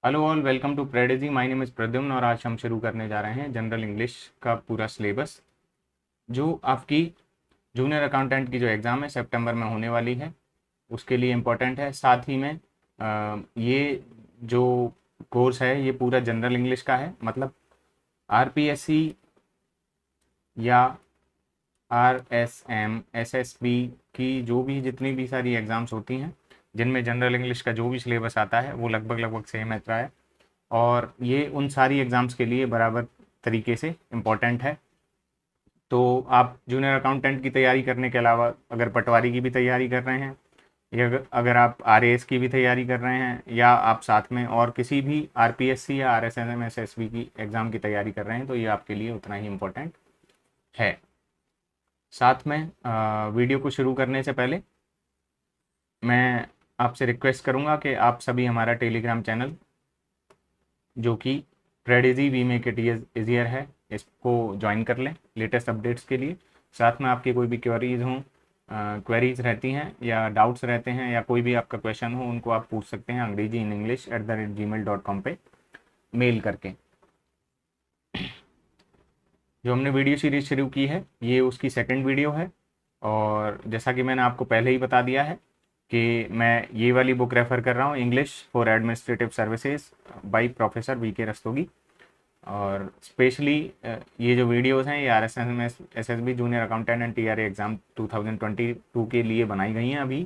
Hello all, welcome to प्रेडेजी। My name is Pradyumna और आज हम शुरू करने जा रहे हैं जनरल इंग्लिश का पूरा सिलेबस जो आपकी जूनियर अकाउंटेंट की जो एग्ज़ाम है सितंबर में होने वाली है उसके लिए इम्पोर्टेंट है। साथ ही में ये जो कोर्स है ये पूरा जनरल इंग्लिश का है, मतलब आरपीएससी या आरएसएम एसएसबी की जो भी जितनी भी सारी एग्ज़ाम्स होती हैं जिनमें जनरल इंग्लिश का जो भी सिलेबस आता है वो लगभग लगभग सेम रहता है और ये उन सारी एग्ज़ाम्स के लिए बराबर तरीके से इम्पोर्टेंट है। तो आप जूनियर अकाउंटेंट की तैयारी करने के अलावा अगर पटवारी की भी तैयारी कर रहे हैं या अगर आप आरएएस की भी तैयारी कर रहे हैं या आप साथ में और किसी भी आरपीएससी या आरएसएम एसएसबी की एग्ज़ाम की तैयारी कर रहे हैं तो ये आपके लिए उतना ही इम्पोर्टेंट है। साथ में वीडियो को शुरू करने से पहले मैं आपसे रिक्वेस्ट करूँगा कि आप सभी हमारा टेलीग्राम चैनल जो कि प्रेडिजी वी मेक इट ईजियर है इसको ज्वाइन कर लें लेटेस्ट अपडेट्स के लिए। साथ में आपकी कोई भी क्वेरीज हों, क्वेरीज रहती हैं या डाउट्स रहते हैं या कोई भी आपका क्वेश्चन हो उनको आप पूछ सकते हैं अंग्रेजी इन इंग्लिश @gmail.com पे मेल करके। जो हमने वीडियो सीरीज शुरू की है ये उसकी सेकंड वीडियो है और जैसा कि मैंने आपको पहले ही बता दिया है कि मैं ये वाली बुक रेफ़र कर रहा हूँ, English for administrative services by professor VK Rastogi. और स्पेशली ये जो वीडियोस हैं ये RSMS SSB junior accountant and TRA exam 2022 के लिए बनाई गई हैं अभी।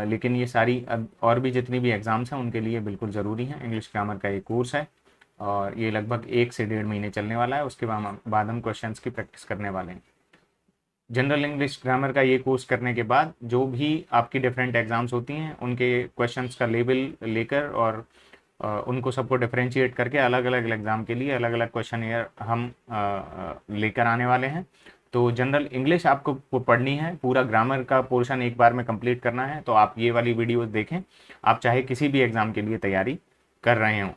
लेकिन ये सारी और भी जितनी भी एग्ज़ाम्स हैं उनके लिए बिल्कुल ज़रूरी हैं। इंग्लिश ग्रामर का ये कोर्स है और ये लगभग 1 से 1.5 महीने चलने वाला है। उसके बाद हम क्वेश्चंस की प्रैक्टिस करने वाले हैं। जनरल इंग्लिश ग्रामर का ये कोर्स करने के बाद जो भी आपकी डिफरेंट एग्ज़ाम्स होती हैं उनके क्वेश्चंस का लेबल लेकर और उनको सबको डिफरेंशिएट करके अलग अलग एग्ज़ाम के लिए अलग अलग क्वेश्चन ईयर हम लेकर आने वाले हैं। तो जनरल इंग्लिश आपको पढ़नी है, पूरा ग्रामर का पोर्शन एक बार में कंप्लीट करना है तो आप ये वाली वीडियोस देखें, आप चाहे किसी भी एग्ज़ाम के लिए तैयारी कर रहे हों।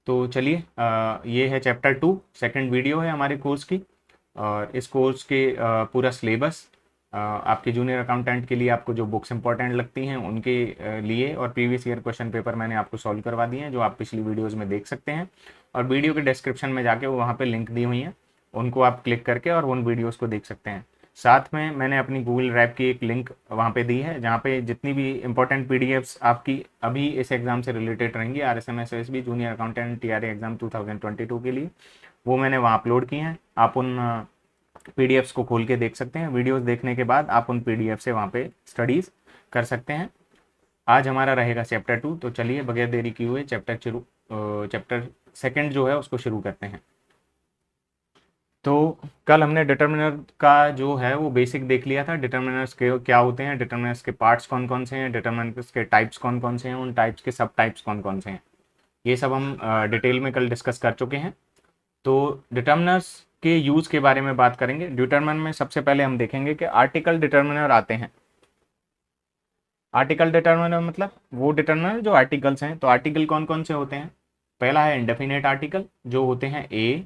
तो चलिए, ये है चैप्टर 2, सेकंड वीडियो है हमारे कोर्स की। और इस कोर्स के पूरा सिलेबस आपके जूनियर अकाउंटेंट के लिए आपको जो बुक्स इंपॉर्टेंट लगती हैं उनके लिए और प्रीवियस ईयर क्वेश्चन पेपर मैंने आपको सॉल्व करवा दिए हैं जो आप पिछली वीडियोस में देख सकते हैं। और वीडियो के डिस्क्रिप्शन में जाके वो वहाँ पे लिंक दी हुई हैं, उनको आप क्लिक करके और उन वीडियोज़ को देख सकते हैं। साथ में मैंने अपनी गूगल ड्राइव की एक लिंक वहाँ पे दी है जहाँ पे जितनी भी इंपॉर्टेंट पीडीएफ्स आपकी अभी इस एग्ज़ाम से रिलेटेड रहेंगी RSMS SSB junior accountant TRA exam 2022 के लिए, वो मैंने वहाँ अपलोड की हैं। आप उन पीडीएफ्स को खोल के देख सकते हैं। वीडियोस देखने के बाद आप उन पीडीएफ से वहाँ पे स्टडीज़ कर सकते हैं। आज हमारा रहेगा चैप्टर 2, तो चलिए बगैर देरी किए हुए चैप्टर सेकंड जो है उसको शुरू करते हैं। तो कल हमने डिटर्मिनर का जो है वो बेसिक देख लिया था, डिटर्मिनर्स के क्या होते हैं, डिटर्मिनर्स के पार्ट्स कौन कौन से हैं, डिटर्मिनर्स के टाइप्स कौन कौन से हैं, उन टाइप्स के सब टाइप्स कौन कौन से हैं, ये सब हम डिटेल में कल डिस्कस कर चुके हैं। तो डिटर्मिनर्स के यूज़ के बारे में बात करेंगे। डिटर्मिनर में सबसे पहले हम देखेंगे कि आर्टिकल डिटर्मिनर आते हैं। आर्टिकल डिटर्मिनर मतलब वो डिटर्मिनर जो आर्टिकल्स हैं। तो आर्टिकल कौन कौन से होते हैं? पहला है इंडेफिनेट आर्टिकल जो होते हैं ए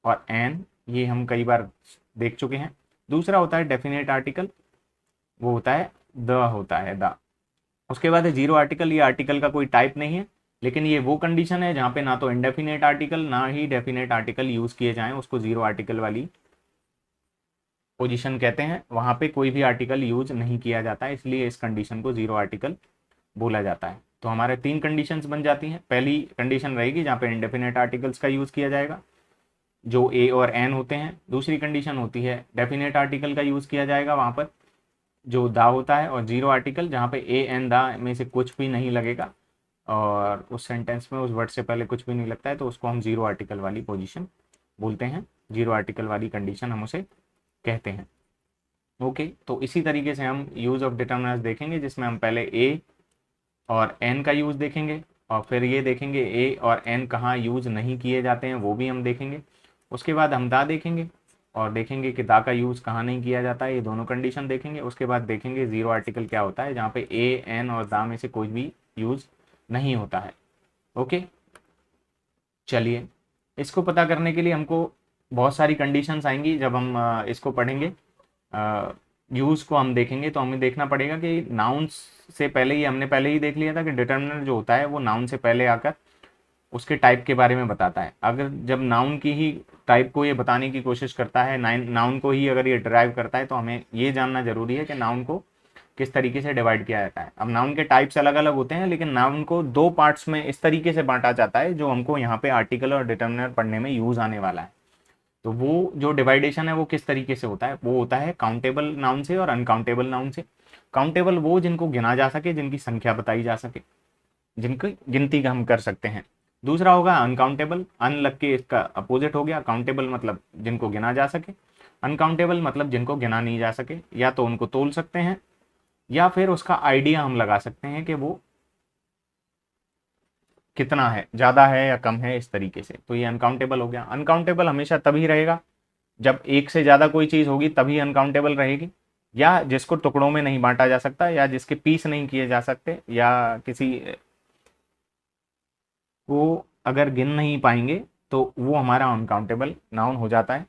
और एन, ये हम कई बार देख चुके हैं। दूसरा होता है डेफिनेट आर्टिकल, वो होता है द। उसके बाद है जीरो आर्टिकल, ये आर्टिकल का कोई टाइप नहीं है लेकिन ये वो कंडीशन है जहाँ पे ना तो इंडेफिनेट आर्टिकल ना ही डेफिनेट आर्टिकल यूज़ किए जाएं, उसको जीरो आर्टिकल वाली पोजीशन कहते हैं। वहाँ पे कोई भी आर्टिकल यूज नहीं किया जाता है, इसलिए इस कंडीशन को जीरो आर्टिकल बोला जाता है। तो हमारे 3 कंडीशंस बन जाती हैं। पहली कंडीशन रहेगी जहाँ पे इंडेफिनेट आर्टिकल्स का यूज़ किया जाएगा जो ए और एन होते हैं। दूसरी कंडीशन होती है डेफिनेट आर्टिकल का यूज़ किया जाएगा वहाँ पर जो दा होता है, और जीरो आर्टिकल जहाँ पे ए एन दा में से कुछ भी नहीं लगेगा और उस सेंटेंस में उस वर्ड से पहले कुछ भी नहीं लगता है तो उसको हम जीरो आर्टिकल वाली पोजीशन बोलते हैं, जीरो आर्टिकल वाली कंडीशन हम उसे कहते हैं। ओके, तो इसी तरीके से हम यूज़ ऑफ डिटर्मिनर्स देखेंगे जिसमें हम पहले ए और एन का यूज़ देखेंगे और फिर ये देखेंगे ए और एन कहाँ यूज़ नहीं किए जाते हैं वो भी हम देखेंगे। उसके बाद हम दा देखेंगे और देखेंगे कि दा का यूज़ कहाँ नहीं किया जाता है, ये दोनों कंडीशन देखेंगे। उसके बाद देखेंगे जीरो आर्टिकल क्या होता है जहाँ पे ए एन और दा में से कोई भी यूज़ नहीं होता है। ओके, चलिए इसको पता करने के लिए हमको बहुत सारी कंडीशंस आएंगी जब हम इसको पढ़ेंगे। यूज को हम देखेंगे तो हमें देखना पड़ेगा कि नाउन्स से पहले ही, हमने पहले ही देख लिया था कि डिटर्मिनर जो होता है वो नाउन से पहले आकर उसके टाइप के बारे में बताता है। अगर जब नाउन की ही टाइप को ये बताने की कोशिश करता है, नाउन को ही अगर ये ड्राइव करता है, तो हमें ये जानना जरूरी है कि नाउन को किस तरीके से डिवाइड किया जाता है। अब नाउन के टाइप्स अलग अलग होते हैं, लेकिन नाउन को दो पार्ट्स में इस तरीके से बांटा जाता है जो हमको यहाँ पे आर्टिकल और डिटर्मिनर पढ़ने में यूज आने वाला है। तो वो जो डिवाइडेशन है वो किस तरीके से होता है, वो होता है काउंटेबल नाउन से और अनकाउंटेबल नाउन से। काउंटेबल वो जिनको गिना जा सके, जिनकी संख्या बताई जा सके, जिनकी गिनती हम कर सकते हैं। दूसरा होगा अनकाउंटेबल, अन लग के इसका अपोजिट हो गया। काउंटेबल मतलब जिनको गिना जा सके, अनकाउंटेबल मतलब जिनको गिना नहीं जा सके, या तो उनको तोल सकते हैं या फिर उसका आइडिया हम लगा सकते हैं कि वो कितना है, ज़्यादा है या कम है, इस तरीके से। तो ये अनकाउंटेबल हो गया। अनकाउंटेबल हमेशा तभी रहेगा जब एक से ज़्यादा कोई चीज़ होगी, तभी अनकाउंटेबल रहेगी, या जिसको टुकड़ों में नहीं बांटा जा सकता, या जिसके पीस नहीं किए जा सकते, या किसी को अगर गिन नहीं पाएंगे, तो वो हमारा अनकाउंटेबल नाउन हो जाता है।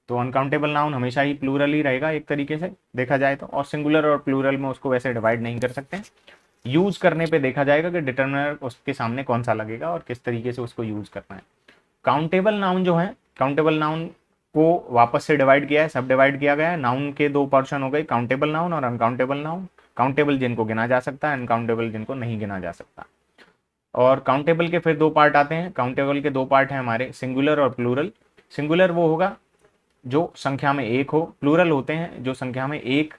तो अनकाउंटेबल नाउन हमेशा ही प्लूरल ही रहेगा एक तरीके से देखा जाए तो, और सिंगुलर और प्लूरल में उसको वैसे डिवाइड नहीं कर सकते। यूज करने पे देखा जाएगा कि डिटर्मिनर उसके सामने कौन सा लगेगा और किस तरीके से उसको यूज करना है। काउंटेबल नाउन जो है, काउंटेबल नाउन को वापस से डिवाइड किया है, सब डिवाइड किया गया है। नाउन के दो पोर्शन हो गए, काउंटेबल नाउन और अनकाउंटेबल नाउन। काउंटेबल जिनको गिना जा सकता है, अनकाउंटेबल जिनको नहीं गिना जा सकता। और काउंटेबल के फिर दो पार्ट आते हैं। काउंटेबल के दो पार्ट हैं हमारे, सिंगुलर और प्लूरल। सिंगुलर वो होगा जो संख्या में एक हो, प्लूरल होते हैं जो संख्या में एक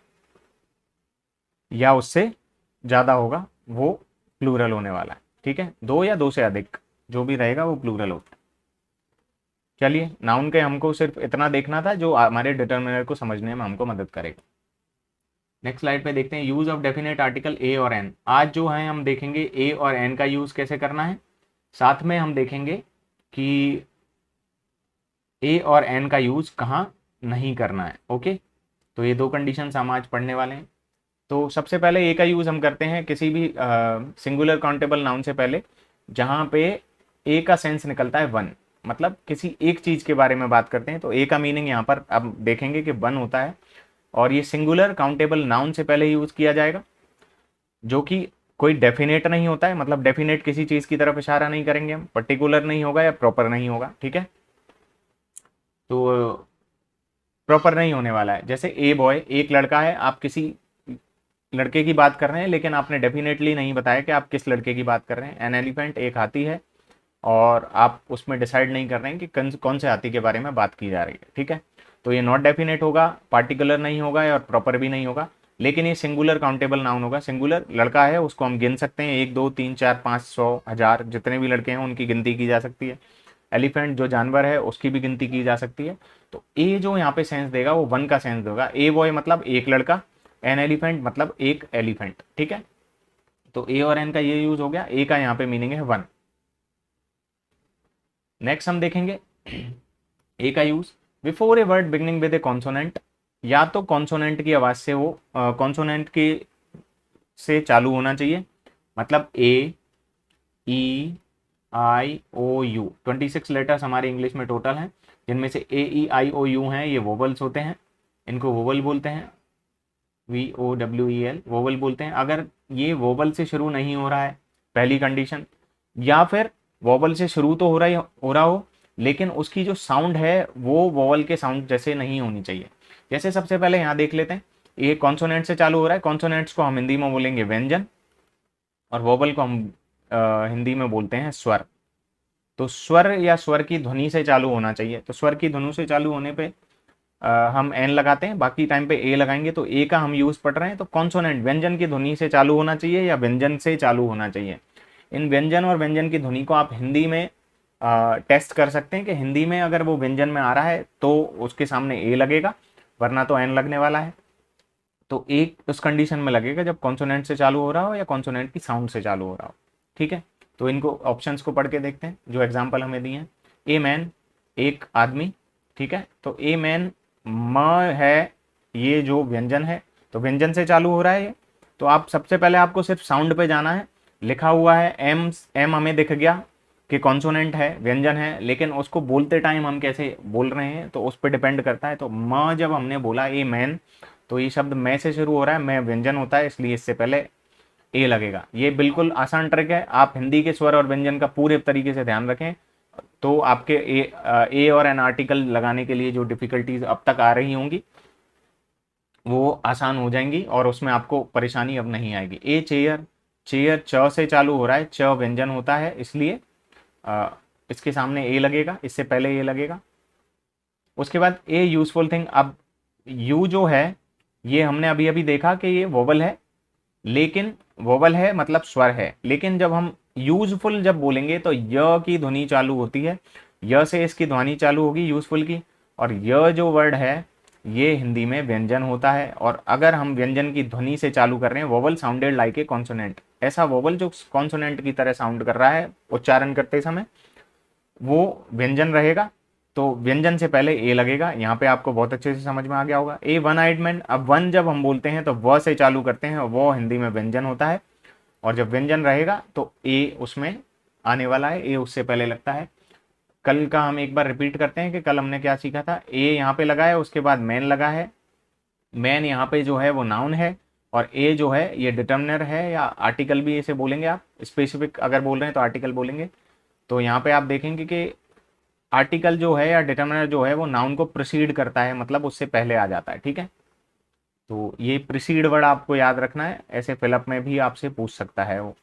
या उससे ज़्यादा होगा, वो प्लूरल होने वाला है। ठीक है, दो या दो से अधिक जो भी रहेगा वो प्लूरल होता है। चलिए, नाउन के हमको सिर्फ इतना देखना था जो हमारे डिटर्मिनर को समझने में हमको मदद करेगा। नेक्स्ट स्लाइड पे देखते हैं use of definite article a और एन। आज जो है हम देखेंगे ए और एन का यूज कैसे करना है, साथ में हम देखेंगे कि ए और एन का यूज कहाँ नहीं करना है। ओके, तो ये दो कंडीशंस हम आज पढ़ने वाले हैं। तो सबसे पहले ए का यूज हम करते हैं किसी भी सिंगुलर काउंटेबल नाउन से पहले, जहाँ पे ए का सेंस निकलता है वन, मतलब किसी एक चीज के बारे में बात करते हैं। तो ए का मीनिंग यहाँ पर अब देखेंगे कि वन होता है, और ये सिंगुलर काउंटेबल नाउन से पहले यूज किया जाएगा, जो कि कोई डेफिनेट नहीं होता है। मतलब डेफिनेट किसी चीज की तरफ इशारा नहीं करेंगे हम, पर्टिकुलर नहीं होगा या प्रॉपर नहीं होगा। ठीक है, तो प्रॉपर नहीं होने वाला है। जैसे ए बॉय, एक लड़का है, आप किसी लड़के की बात कर रहे हैं, लेकिन आपने डेफिनेटली नहीं बताया कि आप किस लड़के की बात कर रहे हैं। एन एलिफेंट, एक हाथी है, और आप उसमें डिसाइड नहीं कर रहे हैं कि कौन से हाथी के बारे में बात की जा रही है। ठीक है, तो ये नॉट डेफिनेट होगा, पार्टिकुलर नहीं होगा और प्रॉपर भी नहीं होगा, लेकिन ये सिंगुलर काउंटेबल नाउन होगा। सिंगुलर लड़का है, उसको हम गिन सकते हैं, 1 2 3 4 5 100 1000, जितने भी लड़के हैं उनकी गिनती की जा सकती है। एलिफेंट जो जानवर है उसकी भी गिनती की जा सकती है। तो ए जो यहाँ पे सेंस देगा वो वन का सेंस देगा। ए बॉय मतलब एक लड़का, एन एलिफेंट मतलब एक एलिफेंट। ठीक है, तो ए और एन का ये यूज हो गया, ए का यहाँ पे मीनिंग है वन। नेक्स्ट हम देखेंगे ए का use, before a word beginning with A consonant, या तो कॉन्सोनेंट की आवाज से, वो कॉन्सोनेंट की से चालू होना चाहिए। मतलब ए, ई, आई, ओ, यू, 26 लेटर्स हमारे इंग्लिश में टोटल हैं, जिनमें से ए, ई, आई, ओ, यू हैं, ये वोवल्स होते हैं, इनको वोवल बोलते हैं। VOWEL वोवल बोलते हैं। अगर ये वोवल से शुरू नहीं हो रहा है, पहली कंडीशन, या फिर वोवल से शुरू तो हो रहा हो, लेकिन उसकी जो साउंड है वो वोवल के साउंड जैसे नहीं होनी चाहिए। जैसे सबसे पहले यहाँ देख लेते हैं, ये कॉन्सोनेंट से चालू हो रहा है। कॉन्सोनेंट्स को हम हिंदी में बोलेंगे व्यंजन, और वोवल को हम हिंदी में बोलते हैं स्वर। तो स्वर या स्वर की ध्वनि से चालू होना चाहिए। तो स्वर की ध्वनि से चालू होने पे हम एन लगाते हैं, बाकी टाइम पे ए लगाएंगे। तो ए का हम यूज पढ़ रहे हैं, तो कॉन्सोनेंट व्यंजन की ध्वनि से चालू होना चाहिए या व्यंजन से चालू होना चाहिए। इन व्यंजन और व्यंजन की ध्वनि को आप हिंदी में टेस्ट कर सकते हैं कि हिंदी में अगर वो व्यंजन में आ रहा है तो उसके सामने ए लगेगा, वरना तो एन लगने वाला है। तो एक उस कंडीशन में लगेगा जब कॉन्सोनेंट से चालू हो रहा हो या कॉन्सोनेंट की साउंड से चालू हो रहा हो। ठीक है, तो इनको ऑप्शंस को पढ़ के देखते हैं जो एग्जाम्पल हमें दिए हैं। ए मैन, एक आदमी। ठीक है, तो ए मैन, म है, ये जो व्यंजन है, तो व्यंजन से चालू हो रहा है ये। तो आप सबसे पहले आपको सिर्फ साउंड पे जाना है। लिखा हुआ है एम, एम हमें दिख गया कि कॉन्सोनेंट है, व्यंजन है, लेकिन उसको बोलते टाइम हम कैसे बोल रहे हैं तो उस पर डिपेंड करता है। तो म जब हमने बोला ए मैन, तो ये शब्द मैं से शुरू हो रहा है, मैं व्यंजन होता है, इसलिए इससे पहले ए लगेगा। ये बिल्कुल आसान ट्रिक है, आप हिंदी के स्वर और व्यंजन का पूरे तरीके से ध्यान रखें तो आपके ए और एन आर्टिकल लगाने के लिए जो डिफिकल्टीज अब तक आ रही होंगी वो आसान हो जाएंगी और उसमें आपको परेशानी अब नहीं आएगी। ए चेयर, चेयर च से चालू हो रहा है, च व्यंजन होता है, इसलिए इसके सामने ए लगेगा, इससे पहले ए लगेगा। उसके बाद ए यूजफुल थिंग। अब यू जो है ये हमने अभी अभी देखा कि ये वोवल है, लेकिन वोवल है मतलब स्वर है, लेकिन जब हम यूजफुल जब बोलेंगे तो य की ध्वनि चालू होती है, य से इसकी ध्वनि चालू होगी यूजफुल की, और य जो वर्ड है ये हिंदी में व्यंजन होता है। और अगर हम व्यंजन की ध्वनि से चालू कर रहे हैं, vowel sounded like a consonant, ऐसा वोवल जो कॉन्सोनेंट की तरह साउंड कर रहा है उच्चारण करते समय, वो व्यंजन रहेगा। तो व्यंजन से पहले ए लगेगा, यहाँ पे आपको बहुत अच्छे से समझ में आ गया होगा। ए वन आइड मैन। अब वन जब हम बोलते हैं तो व से चालू करते हैं, वो हिंदी में व्यंजन होता है, और जब व्यंजन रहेगा तो ए उसमें आने वाला है, ए उससे पहले लगता है। कल का हम एक बार रिपीट करते हैं कि कल हमने क्या सीखा था। ए यहाँ पे लगा है, उसके बाद मैन लगा है, मैन यहाँ पे जो है वो नाउन है, और ए जो है ये डिटर्मिनर है या आर्टिकल भी इसे बोलेंगे आप, स्पेसिफिक अगर बोल रहे हैं तो आर्टिकल बोलेंगे। तो यहाँ पे आप देखेंगे कि आर्टिकल जो है या डिटर्मिनर जो है वो नाउन को प्रीसीड करता है, मतलब उससे पहले आ जाता है, ठीक है। तो ये प्रीसीड वर्ड आपको याद रखना है, ऐसे फिलअप में भी आपसे पूछ सकता है वो,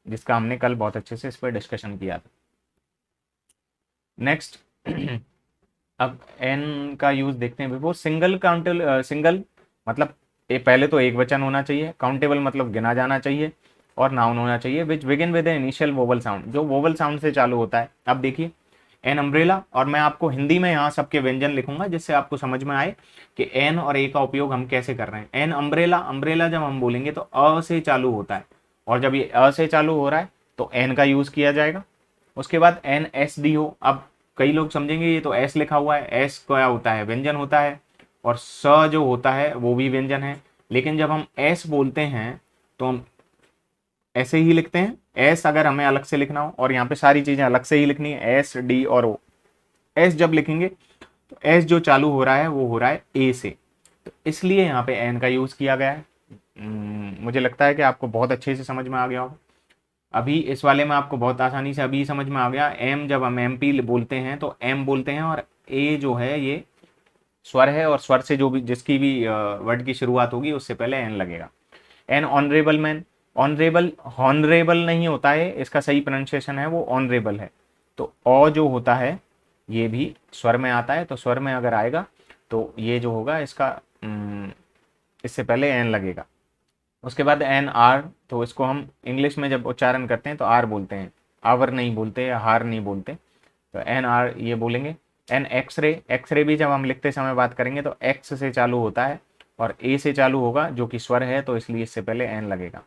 जिसका हमने कल बहुत अच्छे से इस पर डिस्कशन किया था। नेक्स्ट अब एन का यूज देखते हैं। बिफोर सिंगल काउंटेबल, सिंगल मतलब पहले तो एक वचन होना चाहिए, काउंटेबल मतलब गिना जाना चाहिए, और नाउन होना चाहिए which begin with initial vowel sound, जो वोवल साउंड से चालू होता है। अब देखिए एन अम्ब्रेला, और मैं आपको हिंदी में यहाँ सबके व्यंजन लिखूंगा जिससे आपको समझ में आए कि एन और ए का उपयोग हम कैसे कर रहे हैं। एन अम्ब्रेला, अम्ब्रेला जब हम बोलेंगे तो अ से चालू होता है, और जब ये अ से चालू हो रहा है तो एन का यूज किया जाएगा। उसके बाद एन एस डी हो। अब कई लोग समझेंगे ये तो एस लिखा हुआ है, एस क्या होता है, व्यंजन होता है, और स जो होता है वो भी व्यंजन है, लेकिन जब हम एस बोलते हैं तो हम ऐसे ही लिखते हैं। एस अगर हमें अलग से लिखना हो, और यहाँ पे सारी चीजें अलग से ही लिखनी है, एस डी और ओ। एस जब लिखेंगे तो एस जो चालू हो रहा है वो हो रहा है ए से, तो इसलिए यहाँ पे एन का यूज किया गया है। मुझे लगता है कि आपको बहुत अच्छे से समझ में आ गया होगा। अभी इस वाले में आपको बहुत आसानी से अभी समझ में आ गया। एम जब हम एम पी बोलते हैं तो एम बोलते हैं, और ए जो है ये स्वर है, और स्वर से जो भी जिसकी भी वर्ड की शुरुआत होगी उससे पहले एन लगेगा। N honourable man. Honourable honourable नहीं होता है, इसका सही प्रोनाउंसिएशन है वो ऑनरेबल है। तो ओ जो होता है ये भी स्वर में आता है, तो स्वर में अगर आएगा तो ये जो होगा इसका इससे पहले एन लगेगा। उसके बाद एन आर, तो इसको हम इंग्लिश में जब उच्चारण करते हैं तो आर बोलते हैं, आवर नहीं बोलते या हार नहीं बोलते, तो एन आर ये बोलेंगे। एन एक्सरे, एक्सरे भी जब हम लिखते समय बात करेंगे तो एक्स से चालू होता है और ए से चालू होगा जो कि स्वर है, तो इसलिए इससे पहले एन लगेगा।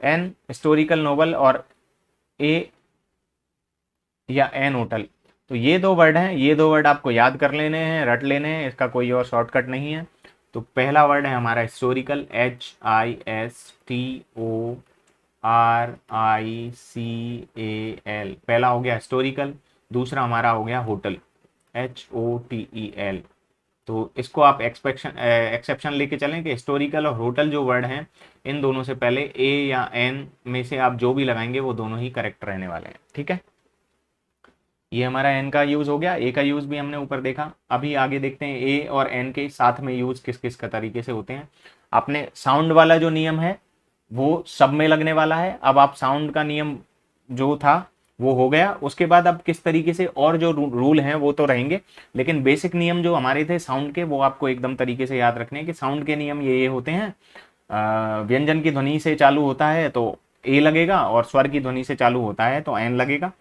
एन हिस्टोरिकल नोवेल और ए या एन होटल, तो ये दो वर्ड हैं, ये दो वर्ड आपको याद कर लेने हैं, रट लेने हैं, इसका कोई और शॉर्टकट नहीं है। तो पहला वर्ड है हमारा हिस्टोरिकल, HISTORICAL, पहला हो गया हिस्टोरिकल। दूसरा हमारा हो गया होटल, HOTEL। तो इसको आप एक्सेप्शन लेके चलें कि हिस्टोरिकल और होटल जो वर्ड हैं इन दोनों से पहले ए या एन में से आप जो भी लगाएंगे वो दोनों ही करेक्ट रहने वाले हैं, ठीक है। ये हमारा एन का यूज हो गया, ए का यूज भी हमने ऊपर देखा। अभी आगे देखते हैं ए और एन के साथ में यूज किस किस का तरीके से होते हैं। आपने साउंड वाला जो नियम है वो सब में लगने वाला है। अब आप साउंड का नियम जो था वो हो गया, उसके बाद अब किस तरीके से और जो रूल हैं वो तो रहेंगे, लेकिन बेसिक नियम जो हमारे थे साउंड के वो आपको एकदम तरीके से याद रखने हैं कि साउंड के नियम ये होते हैं। व्यंजन की ध्वनि से चालू होता है तो ए लगेगा, और स्वर की ध्वनि से चालू होता है तो एन लगेगा।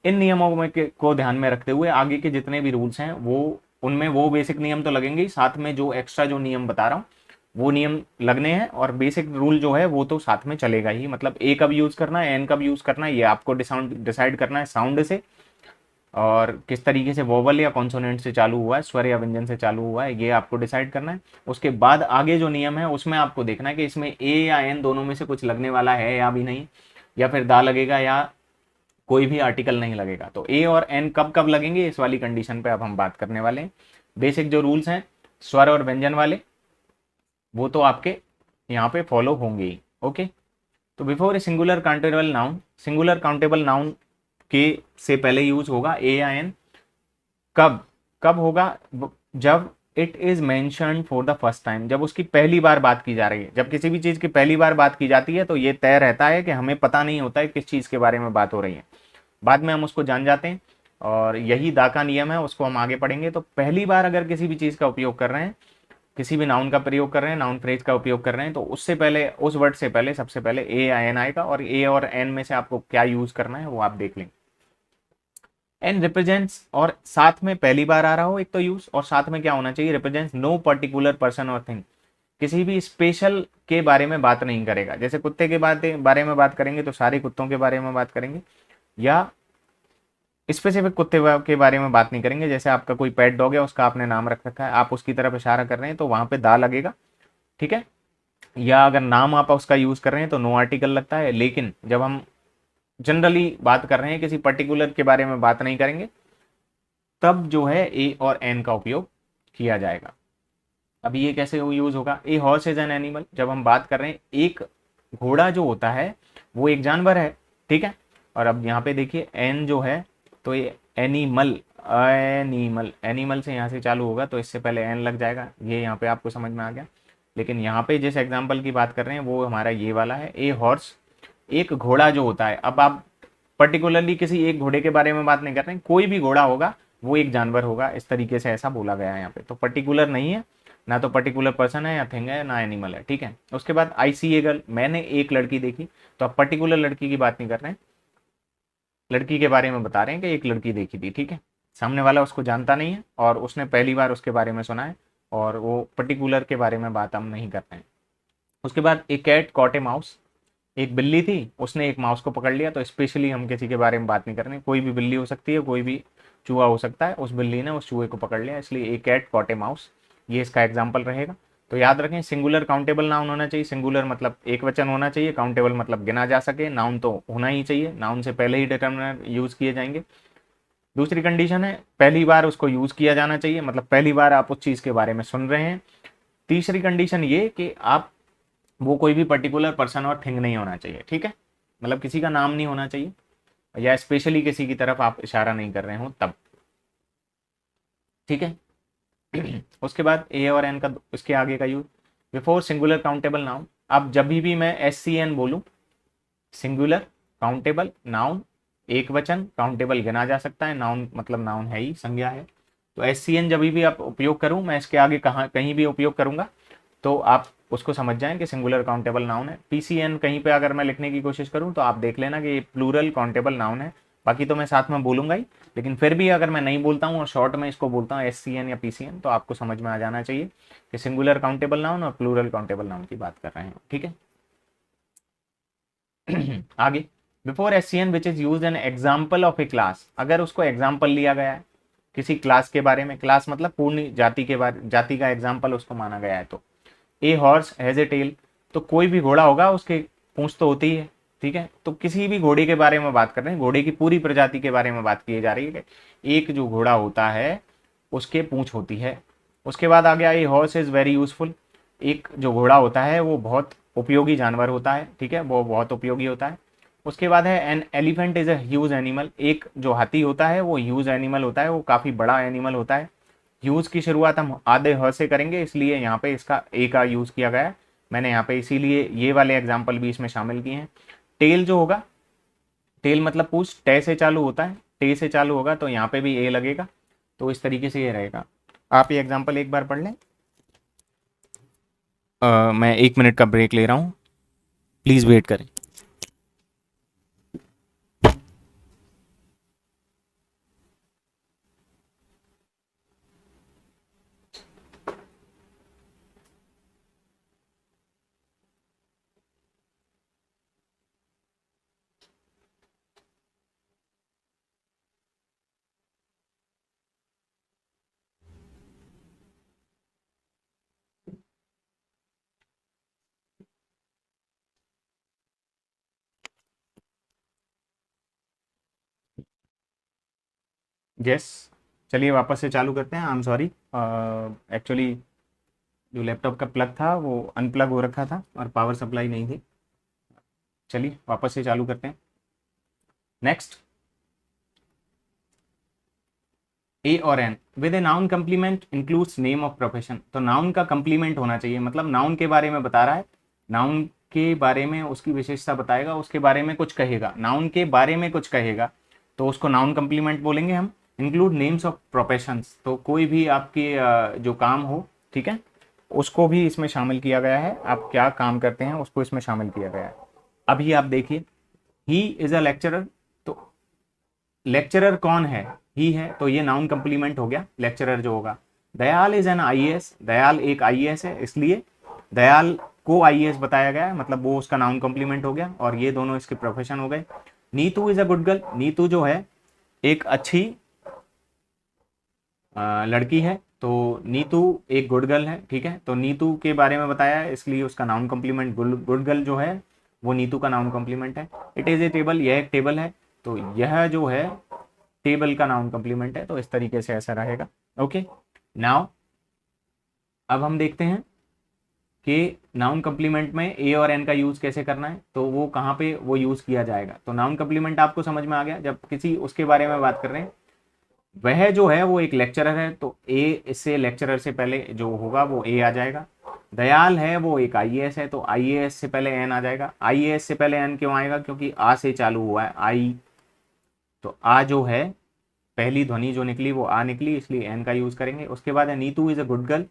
इन नियमों में को ध्यान में रखते हुए आगे के जितने भी रूल्स हैं वो उनमें वो बेसिक नियम तो लगेंगे ही, साथ में जो एक्स्ट्रा जो नियम बता रहा हूँ वो नियम लगने हैं, और बेसिक रूल जो है वो तो साथ में चलेगा ही। मतलब ए कब यूज करना है, एन कब यूज करना है, ये आपको डिसाइड करना है साउंड से, और किस तरीके से वोवल या कॉन्सोनेंट से चालू हुआ है, स्वर या व्यंजन से चालू हुआ है, ये आपको डिसाइड करना है। उसके बाद आगे जो नियम है उसमें आपको देखना है कि इसमें ए या एन दोनों में से कुछ लगने वाला है या भी नहीं, या फिर दा लगेगा या कोई भी आर्टिकल नहीं लगेगा। तो ए और एन कब कब लगेंगे इस वाली कंडीशन पे अब हम बात करने वाले हैं। बेसिक जो रूल्स हैं स्वर और व्यंजन वाले, वो तो आपके यहाँ पे फॉलो होंगे ही। ओके, तो before a singular countable noun, singular countable noun के से पहले यूज होगा ए या एन। कब कब होगा? जब it is mention for the first time, जब उसकी पहली बार बात की जा रही है। जब किसी भी चीज की पहली बार बात की जाती है तो ये तय रहता है कि हमें पता नहीं होता है किस चीज के बारे में बात हो रही है, बाद में हम उसको जान जाते हैं, और यही दा का नियम है, उसको हम आगे पढ़ेंगे। तो पहली बार अगर किसी भी चीज का उपयोग कर रहे हैं, किसी भी नाउन का प्रयोग कर रहे हैं, नाउन फ्रेज का उपयोग कर रहे हैं, तो उससे पहले, उस वर्ड से पहले सबसे पहले ए या एन आएगा, और ए और एन में से आपको क्या यूज करना है वो आप देख लेंगे। एन रिप्रेजेंट्स, और साथ में पहली बार आ रहा हो एक तो यूज, और साथ में क्या होना चाहिए? रिप्रेजेंट्स नो पर्टिकुलर पर्सन और थिंग, किसी भी स्पेशल के बारे में बात नहीं करेगा। जैसे कुत्ते के बारे में बात करेंगे तो सारे कुत्तों के बारे में बात करेंगे, या स्पेसिफिक कुत्ते के बारे में बात नहीं करेंगे। जैसे आपका कोई पेट डॉग है, उसका आपने नाम रख रखा है, आप उसकी तरफ इशारा कर रहे हैं तो वहां पे दा लगेगा, ठीक है। या अगर नाम आप उसका यूज कर रहे हैं तो नो आर्टिकल लगता है। लेकिन जब हम जनरली बात कर रहे हैं, किसी पर्टिकुलर के बारे में बात नहीं करेंगे, तब जो है ए और एन का उपयोग किया जाएगा। अब ये कैसे यूज होगा? A horse is an animal, जब हम बात कर रहे हैं, एक घोड़ा जो होता है वो एक जानवर है, ठीक है। और अब यहाँ पे देखिए एन जो है, तो ये एनिमल, एनिमल, एनिमल से यहाँ से चालू होगा तो इससे पहले एन लग जाएगा, ये यहाँ पे आपको समझ में आ गया। लेकिन यहाँ पे जिस एग्जाम्पल की बात कर रहे हैं वो हमारा ये वाला है, ए हॉर्स, एक घोड़ा जो होता है। अब आप पर्टिकुलरली किसी एक घोड़े के बारे में बात नहीं कर रहे हैं, कोई भी घोड़ा होगा वो एक जानवर होगा, इस तरीके से ऐसा बोला गया है यहाँ पे। तो पर्टिकुलर नहीं है, ना तो पर्टिकुलर पर्सन है या थिंग है, ना एनिमल है, ठीक है। उसके बाद आई सी ए गर्ल, मैंने एक लड़की देखी, तो आप पर्टिकुलर लड़की की बात नहीं कर रहे हैं, लड़की के बारे में बता रहे हैं कि एक लड़की देखी थी, ठीक है। सामने वाला उसको जानता नहीं है और उसने पहली बार उसके बारे में सुना है, और वो पर्टिकुलर के बारे में बात हम नहीं कर रहे हैं। उसके बाद ए कैट कॉट ए माउस, एक बिल्ली थी, उसने एक माउस को पकड़ लिया। तो स्पेशली हम किसी के बारे में बात नहीं कर रहे हैं, कोई भी बिल्ली हो सकती है, कोई भी चूहा हो सकता है, उस बिल्ली ने उस चूहे को पकड़ लिया, इसलिए ए कैट कॉट ए माउस, ये इसका एग्जाम्पल रहेगा। तो याद रखें, सिंगुलर काउंटेबल नाउन होना चाहिए, सिंगुलर मतलब एक वचन होना चाहिए, काउंटेबल मतलब गिना जा सके, नाउन तो होना ही चाहिए, नाउन से पहले ही डिटर्मिनर यूज किए जाएंगे। दूसरी कंडीशन है, पहली बार उसको यूज किया जाना चाहिए, मतलब पहली बार आप उस चीज के बारे में सुन रहे हैं। तीसरी कंडीशन ये कि आप, वो कोई भी पर्टिकुलर पर्सन और थिंग नहीं होना चाहिए, ठीक है, मतलब किसी का नाम नहीं होना चाहिए, या स्पेशली किसी की तरफ आप इशारा नहीं कर रहे हो तब, ठीक है। उसके बाद ए और एन का, उसके आगे का use, before singular countable noun. अब जब भी मैं एस सी एन बोलूं, सिंगुलर काउंटेबल नाउन, एक वचन, काउंटेबल गिना जा सकता है, नाउन मतलब नाउन है ही, संज्ञा है। तो एस सी एन जब भी आप उपयोग करूं, मैं इसके आगे कहाँ कहीं भी उपयोग करूंगा तो आप उसको समझ जाएं कि सिंगुलर काउंटेबल नाउन है। पीसीएन कहीं पे अगर मैं लिखने की कोशिश करूं तो आप देख लेना कि ये प्लूरल काउंटेबल नाउन है, बाकी तो मैं साथ में बोलूंगा ही, लेकिन फिर भी अगर मैं नहीं बोलता हूं और शॉर्ट में इसको बोलता हूं एससीएन या पीसीएन, तो आपको समझ में आ जाना चाहिए कि सिंगुलर काउंटेबल नाउन और प्लूरल काउंटेबल नाउन की बात कर रहे हैं, ठीक है। आगे, before SCN which is use an example of A class, अगर उसको एग्जाम्पल लिया गया है किसी क्लास के बारे में, क्लास मतलब पूर्ण जाति के बारे, जाति का एग्जाम्पल उसको माना गया है, तो a horse has a tell, तो कोई भी घोड़ा होगा उसके पूंछ तो होती है, ठीक है। तो किसी भी घोड़े के बारे में बात कर रहे हैं, घोड़े की पूरी प्रजाति के बारे में बात की जा रही है कि एक जो घोड़ा होता है उसके पूंछ होती है। उसके बाद आ गया a horse is very useful, एक जो घोड़ा होता है वो बहुत उपयोगी जानवर होता है, ठीक है, वो बहुत उपयोगी होता है। उसके बाद है an elephant is a huge animal, एक जो हाथी होता है वो ह्यूज एनिमल होता है, वो काफी बड़ा एनिमल होता है। यूज की शुरुआत हम आधे ह से करेंगे, इसलिए यहाँ पे इसका ए का यूज किया गया है, मैंने यहाँ पे इसीलिए ये वाले एग्जाम्पल भी इसमें शामिल किए हैं। टेल जो होगा, टेल मतलब पूछ, टे से चालू होता है, टे से चालू होगा तो यहाँ पे भी ए लगेगा, तो इस तरीके से ये रहेगा। आप ये एग्जाम्पल एक बार पढ़ लें। मैं 1 मिनट का ब्रेक ले रहा हूँ, प्लीज़ वेट करें। यस, चलिए वापस से चालू करते हैं। आई एम सॉरी, एक्चुअली जो लैपटॉप का प्लग था वो अनप्लग हो रखा था और पावर सप्लाई नहीं थी। चलिए वापस से चालू करते हैं। नेक्स्ट, ए और N with a noun complement includes name of profession. तो नाउन का कंप्लीमेंट होना चाहिए, मतलब नाउन के बारे में बता रहा है, नाउन के बारे में उसकी विशेषता बताएगा, उसके बारे में कुछ कहेगा, नाउन के बारे में कुछ कहेगा, तो उसको नाउन कंप्लीमेंट बोलेंगे हम। इंक्लूड नेम्स ऑफ प्रोफेशंस, तो कोई भी आपके जो काम हो, ठीक है, उसको भी इसमें शामिल किया गया है, आप क्या काम करते हैं उसको इसमें शामिल किया गया है। अभी आप देखिए, ही इज अ लेक्चरर, तो लेक्चरर कौन है, ही है, तो ये नाउन कंप्लीमेंट हो गया, लेक्चरर जो होगा। Dayal is an IAS, Dayal एक आईएएस है, इसलिए दयाल को आईएएस बताया गया है, मतलब वो उसका नाउन कंप्लीमेंट हो गया, और ये दोनों इसके प्रोफेशन हो गए। Neetu is a good girl, Neetu जो है एक अच्छी लड़की है, तो नीतू एक गुड गर्ल है, ठीक है, तो नीतू के बारे में बताया है, इसलिए उसका नाउन कॉम्प्लीमेंट गुड गर्ल जो है वो नीतू का नाउन कॉम्प्लीमेंट है। इट इज़ ए टेबल, यह एक टेबल है, तो यह जो है टेबल का नाउन कॉम्प्लीमेंट है, तो इस तरीके से ऐसा रहेगा। ओके, नाउ अब हम देखते हैं कि नाउन कॉम्प्लीमेंट में ए और एन का यूज़ कैसे करना है, तो वो कहाँ पे वो यूज़ किया जाएगा। तो नाउन कॉम्प्लीमेंट आपको समझ में आ गया, जब किसी उसके बारे में बात कर रहे हैं, वह जो है वो एक लेक्चरर है, तो ए इससे लेक्चरर से पहले जो होगा वो ए आ जाएगा। दयाल है वो एक आईएएस है, तो आईएएस से पहले एन आ जाएगा। आईएएस से पहले एन क्यों आएगा, क्योंकि आ से चालू हुआ है आई, तो आ जो है पहली ध्वनि जो निकली वो आ निकली, इसलिए एन का यूज करेंगे। उसके बाद है Neetu is a good girl,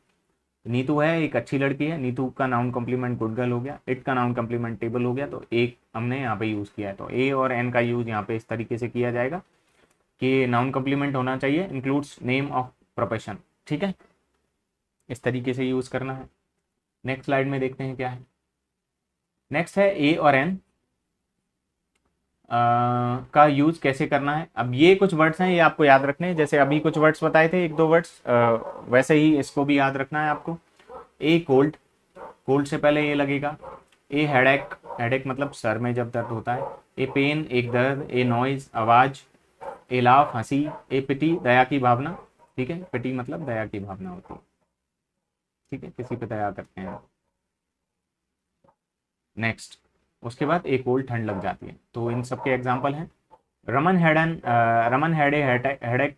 Neetu है एक अच्छी लड़की है, नीतू का नाउन कॉम्प्लीमेंट गुड गर्ल हो गया। इट का नाउन कॉम्प्लीमेंट टेबल हो गया, तो एक हमने यहाँ पे यूज किया है, तो ए और एन का यूज यहाँ पे इस तरीके से किया जाएगा कि नाउन कॉम्प्लीमेंट होना चाहिए, इंक्लूड्स नेम ऑफ प्रोफेशन, ठीक है, इस तरीके से यूज करना है। नेक्स्ट स्लाइड में देखते हैं क्या है। नेक्स्ट है ए और एन का यूज कैसे करना है। अब ये कुछ वर्ड्स हैं, ये आपको याद रखने हैं, जैसे अभी कुछ वर्ड्स बताए थे एक दो वर्ड्स, वैसे ही इसको भी याद रखना है आपको। ए कोल्ड, कोल्ड से पहले ये लगेगा। ए हेडेक, हेडेक मतलब सर में जब दर्द होता है। ए पेन एक दर्द। ए नॉइज आवाज। ए लाफ हंसी। ए पिटी दया की भावना, ठीक है, पिटी मतलब दया की भावना होती है, ठीक है, किसी पे दया करते हैं। नेक्स्ट, उसके बाद एक कोल्ड ठंड लग जाती है, तो इन सब के एग्जाम्पल हैं। Raman had a headache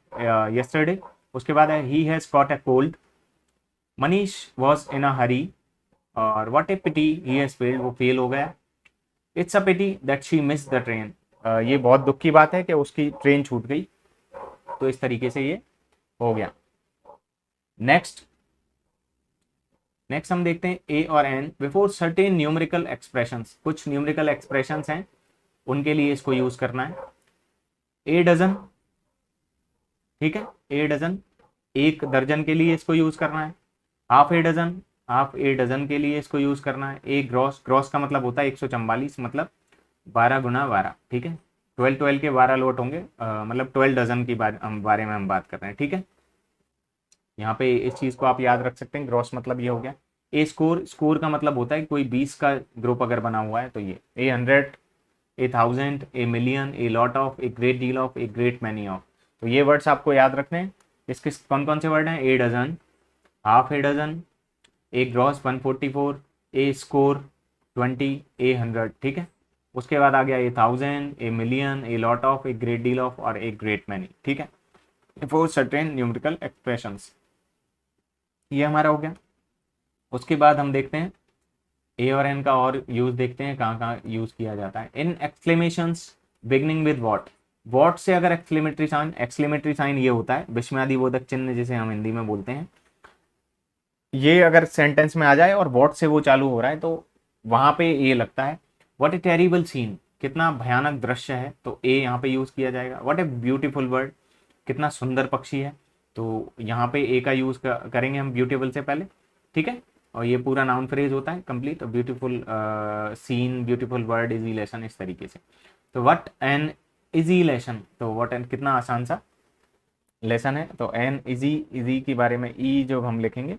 yesterday. उसके बाद है he has caught a cold. Manish was in a hurry, और what a pity he has failed, वो फेल हो गया। It's a pity that she miss the train, ये बहुत दुख की बात है कि उसकी ट्रेन छूट गई, तो इस तरीके से ये हो गया। नेक्स्ट, नेक्स्ट हम देखते हैं ए और an before certain numerical expressions, कुछ न्यूमेरिकल एक्सप्रेशंस हैं उनके लिए इसको यूज करना है। ए डजन, ठीक है, ए डजन एक दर्जन के लिए इसको यूज करना है। Half a dozen, half a dozen के लिए इसको यूज करना है। ए ग्रॉस, ग्रॉस का मतलब होता है 144, मतलब 12 गुना 12, ठीक है, 12 12 के 12 लोट होंगे, मतलब 12 डजन की बारे में हम बात कर रहे हैं, ठीक है। यहाँ पे इस चीज को आप याद रख सकते हैं, ग्रॉस मतलब ये हो गया। ए स्कोर, स्कोर का मतलब होता है कोई 20 का ग्रुप अगर बना हुआ है तो ये। ए 100, ए 1000, a million, a lot of, a great deal of, a great many of, तो ये वर्ड्स आपको याद रखने हैं। इसके कौन कौन से वर्ड हैं, a dozen, half a dozen, a gross 144, a score 20, a 100, ठीक है। उसके बाद आ गया a 1000, a million, a lot of, a great deal of और ए ग्रेट मैनी, ठीक है, फॉर सर्टेन न्यूमेरिकल एक्सप्रेशंस, ये हमारा हो गया। उसके बाद हम देखते हैं ए और एन का और यूज देखते हैं कहाँ कहाँ यूज किया जाता है। इन एक्सक्लेमेशंस बिगनिंग विद वॉट, वॉट से अगर एक्सक्लेमेटरी साइन ये होता है विस्मयादिबोधक चिन्ह जिसे हम हिंदी में बोलते हैं, ये अगर सेंटेंस में आ जाए और वॉट से वो चालू हो रहा है तो वहां पे ए लगता है। व्हाट ए टेरिबल सीन, कितना भयानक दृश्य है, तो ए यहाँ पे यूज किया जाएगा। व्हाट ए ब्यूटीफुल बर्ड, कितना सुंदर पक्षी है, तो यहाँ पे ए का यूज करेंगे हम ब्यूटीफुल से पहले, ठीक है। और ये पूरा नाउन फ्रेज होता है complete, beautiful scene, beautiful bird, easy lesson, इस तरीके से। तो व्हाट एन इजी लेसन, तो व्हाट एन कितना आसान सा लेसन है, तो एन इजी, इजी के बारे में ई जो हम लिखेंगे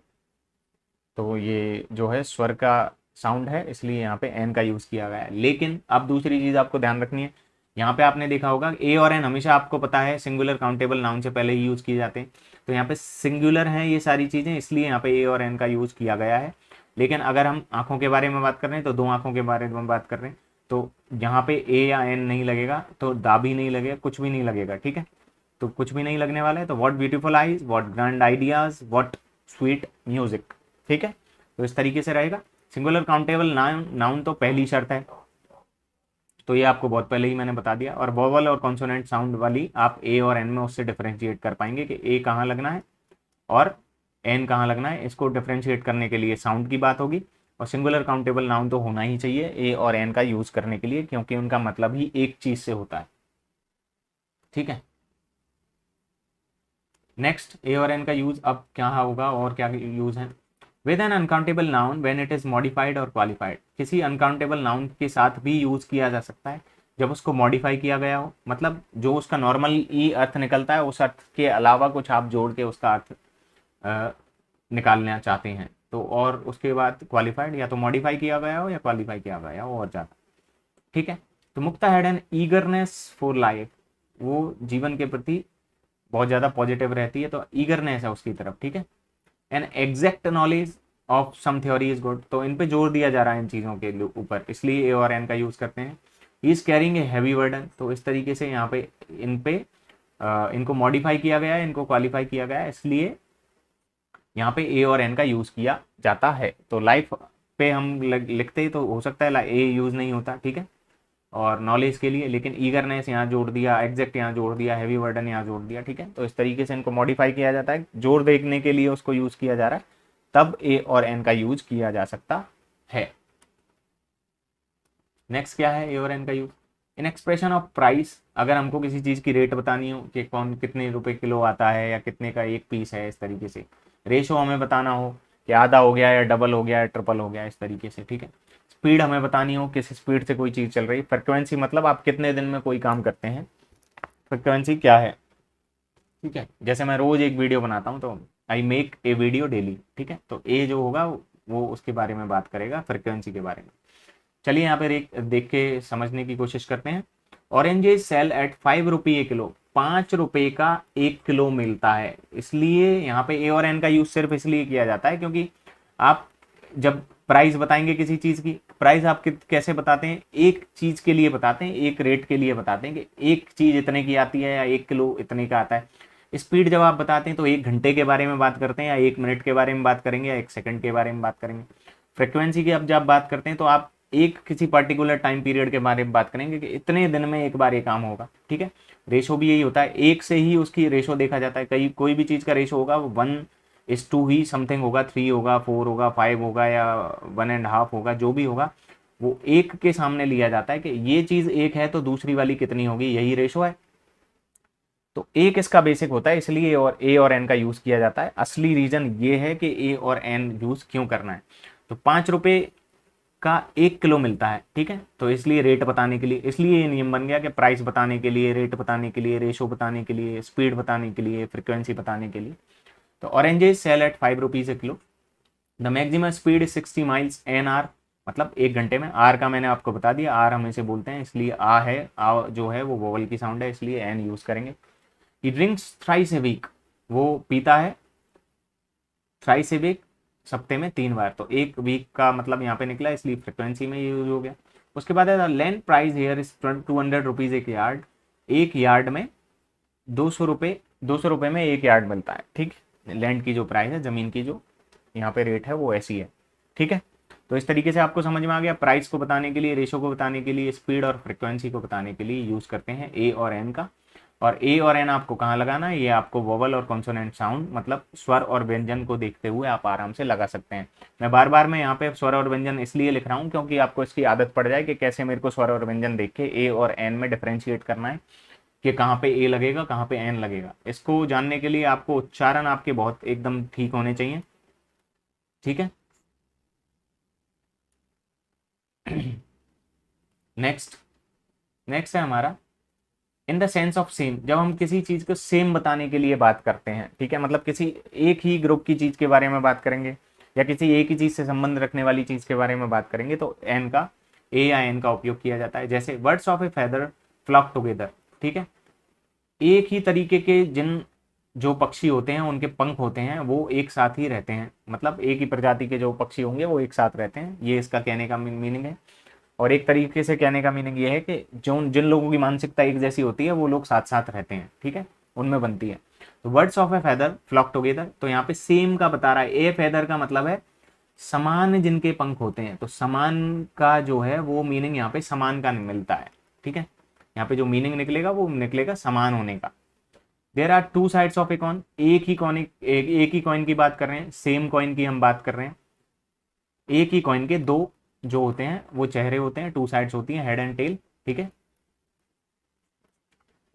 तो ये जो है स्वर का साउंड है, इसलिए यहाँ पे एन का यूज किया गया है। लेकिन अब दूसरी चीज आपको ध्यान रखनी है, यहाँ पे आपने देखा होगा ए और एन हमेशा आपको पता है सिंगुलर काउंटेबल नाउन से पहले ही यूज किए जाते हैं, तो यहाँ पे सिंगुलर हैं ये सारी चीजें, इसलिए यहाँ पे ए और एन का यूज किया गया है। लेकिन अगर हम आंखों के बारे में बात कर रहे हैं तो दो आंखों के बारे में बात कर रहे हैं, तो यहाँ पे ए या एन नहीं लगेगा, तो दा भी नहीं लगेगा, कुछ भी नहीं लगेगा, ठीक है। तो कुछ भी नहीं लगने वाला है, तो what beautiful eyes, what grand ideas, what sweet music, ठीक है। तो इस तरीके से रहेगा। सिंगुलर काउंटेबल नाउन, नाउन तो पहली शर्त है, तो ये आपको बहुत पहले ही मैंने बता दिया। और वोवल और कॉन्सोनेंट साउंड वाली आप ए और एन में उससे डिफरेंशिएट कर पाएंगे कि ए कहाँ लगना है और एन कहाँ लगना है, इसको डिफरेंशिएट करने के लिए साउंड की बात होगी। और सिंगुलर काउंटेबल नाउन तो होना ही चाहिए ए और एन का यूज करने के लिए, क्योंकि उनका मतलब ही एक चीज से होता है, ठीक है। नेक्स्ट, ए और एन का यूज अब क्या होगा और क्या यूज है। With N uncountable noun when it is modified और क्वालिफाइड, किसी अनकाउंटेबल नाउन के साथ भी यूज किया जा सकता है जब उसको मॉडिफाई किया गया हो, मतलब जो उसका नॉर्मल ई अर्थ निकलता है उस अर्थ के अलावा कुछ आप जोड़ के उसका अर्थ निकालना चाहते हैं, तो और उसके बाद क्वालिफाइड, या तो मॉडिफाई किया गया हो या क्वालिफाई किया गया हो और ज़्यादा, ठीक है। तो Mukta had an eagerness for life, वो जीवन के प्रति बहुत ज़्यादा पॉजिटिव रहती है, तो ईगरनेस है उसकी तरफ, ठीक है। An exact knowledge of some theory is good, तो इन पे जोर दिया जा रहा है इन चीज़ों के ऊपर, इसलिए ए और एन का यूज़ करते हैं। He is carrying a heavy burden, तो इस तरीके से यहाँ पे इन पे इनको मॉडिफाई किया गया है, इनको क्वालिफाई किया गया है, इसलिए यहाँ पे ए और एन का यूज़ किया जाता है। तो लाइफ पे हम लिखते ही तो हो सकता है ए यूज़ नहीं होता, ठीक है, और नॉलेज के लिए, लेकिन ईगरनेस यहाँ जोड़ दिया, एग्जैक्ट यहाँ जोड़ दिया, हैवी वर्डन यहाँ जोड़ दिया, ठीक है। तो इस तरीके से इनको मॉडिफाई किया जाता है, जोड़ देखने के लिए उसको यूज़ किया जा रहा है, तब ए और एन का यूज किया जा सकता है। नेक्स्ट क्या है ए और एन का use. In expression of price, अगर हमको किसी चीज़ की रेट बतानी हो कि कौन कितने रुपए किलो आता है या कितने का एक पीस है, इस तरीके से। रेशो हमें बताना हो कि आधा हो गया या डबल हो गया या ट्रिपल हो गया, इस तरीके से, ठीक है। स्पीड हमें बतानी हो किस स्पीड से कोई चीज़ चल रही है। फ्रिक्वेंसी मतलब आप कितने दिन में कोई काम करते हैं, फ्रिक्वेंसी क्या है, ठीक है। जैसे मैं रोज एक वीडियो बनाता हूँ तो I make a video daily, ठीक है। तो ए जो होगा वो उसके बारे में बात करेगा, फ्रिक्वेंसी के बारे में। चलिए यहाँ पर एक देख के समझने की कोशिश करते हैं। ऑरेंजेस सेल एट 5 रुपये ए किलो, 5 रुपये का 1 किलो मिलता है, इसलिए यहाँ पे ए और एन का यूज सिर्फ इसलिए किया जाता है क्योंकि आप जब प्राइस बताएंगे किसी चीज़ की, प्राइस आप कैसे बताते हैं, एक चीज़ के लिए बताते हैं, एक रेट के लिए बताते हैं कि एक चीज़ इतने की आती है या 1 किलो इतने का आता है। स्पीड जब आप बताते हैं तो 1 घंटे के बारे में बात करते हैं या 1 मिनट के बारे में बात करेंगे या 1 सेकंड के बारे में बात करेंगे। फ्रिक्वेंसी की अब जब बात करते हैं तो आप एक किसी पर्टिकुलर टाइम पीरियड के बारे में बात करेंगे कि इतने दिन में एक बार ये काम होगा, ठीक है। रेशो भी यही होता है, एक से ही उसकी रेशो देखा जाता है, कहीं कोई भी चीज़ का रेशो होगा वो 1:2 ही समथिंग होगा, 3 होगा, 4 होगा, 5 होगा या 1.5 होगा, जो भी होगा वो एक के सामने लिया जाता है कि ये चीज़ एक है तो दूसरी वाली कितनी होगी, यही रेशो है। तो एक इसका बेसिक होता है, इसलिए और ए और एन का यूज़ किया जाता है। असली रीज़न ये है कि ए और एन यूज़ क्यों करना है। तो 5 रुपये का 1 किलो मिलता है, ठीक है। तो इसलिए रेट बताने के लिए, इसलिए ये नियम बन गया कि प्राइस बताने के लिए, रेट बताने के लिए, रेशो बताने के लिए, स्पीड बताने के लिए, फ्रिक्वेंसी बताने के लिए। तो oranges sell at 5 rupees a kilo, the maximum speed is 60 miles an hour, मतलब 1 घंटे में। आर का मैंने आपको बता दिया, आर हम इसे बोलते हैं, इसलिए आ है, आ जो है वो वोवल की साउंड है, इसलिए एन यूज़ करेंगे। He drinks thrice a week, वो पीता है थ्राइस ए वीक, सप्ते में 3 बार। तो 1 वीक का मतलब यहाँ पे निकला, इसलिए फ्रिक्वेंसी में यूज हो गया। उसके बाद है land price here is 200 rupees एक यार्ड, एक यार्ड में 200 रुपये में 1 यार्ड मिलता है, ठीक। लैंड की जो प्राइस है, ज़मीन की जो यहाँ पे रेट है वो ऐसी है, ठीक है। तो इस तरीके से आपको समझ में आ गया, प्राइस को बताने के लिए, रेशो को बताने के लिए, स्पीड और फ्रिक्वेंसी को बताने के लिए यूज़ करते हैं ए और एन का। और ए और एन आपको कहाँ लगाना है, ये आपको वोवल और कॉन्सोनेंट साउंड, मतलब स्वर और व्यंजन को देखते हुए आप आराम से लगा सकते हैं। मैं बार बार मैं यहाँ पे स्वर और व्यंजन इसलिए लिख रहा हूँ क्योंकि आपको इसकी आदत पड़ जाए कि कैसे मेरे को स्वर और व्यंजन देख के ए और एन में डिफ्रेंशिएट करना है, कि कहाँ पे ए लगेगा, कहाँ पे एन लगेगा। इसको जानने के लिए आपको उच्चारण आपके बहुत एकदम ठीक होने चाहिए, ठीक है। नेक्स्ट नेक्स्ट है हमारा in the sense of same, जब हम किसी चीज़ को सेम बताने के लिए बात करते हैं, ठीक है, मतलब किसी एक ही ग्रुप की चीज़ के बारे में बात करेंगे या किसी एक ही चीज़ से संबंध रखने वाली चीज़ के बारे में बात करेंगे, तो एन का, ए या एन का उपयोग किया जाता है। जैसे words of a feather flock together, ठीक है। एक ही तरीके के जो पक्षी होते हैं उनके पंख होते हैं वो एक साथ ही रहते हैं, मतलब एक ही प्रजाति के जो पक्षी होंगे वो एक साथ रहते हैं, ये इसका कहने का मीनिंग है। और एक तरीके से कहने का मीनिंग ये है कि जो जिन लोगों की मानसिकता एक जैसी होती है वो लोग साथ साथ रहते हैं, ठीक है, उनमें बनती है। तो words of a feather flock together, तो यहाँ पे सेम का बता रहा है। ए फेदर का मतलब है समान जिनके पंख होते हैं, तो समान का जो है वो मीनिंग यहाँ पे समान का मिलता है, ठीक है। यहाँ पे जो मीनिंग निकलेगा वो निकलेगा समान होने का। There are two sides of a coin, एक ही कॉइन की बात कर रहे हैं, सेम कॉइन की हम बात कर रहे हैं। एक ही कॉइन के दो जो होते हैं वो चेहरे होते हैं, टू साइड्स होती हैं, हेड एंड टेल, ठीक है।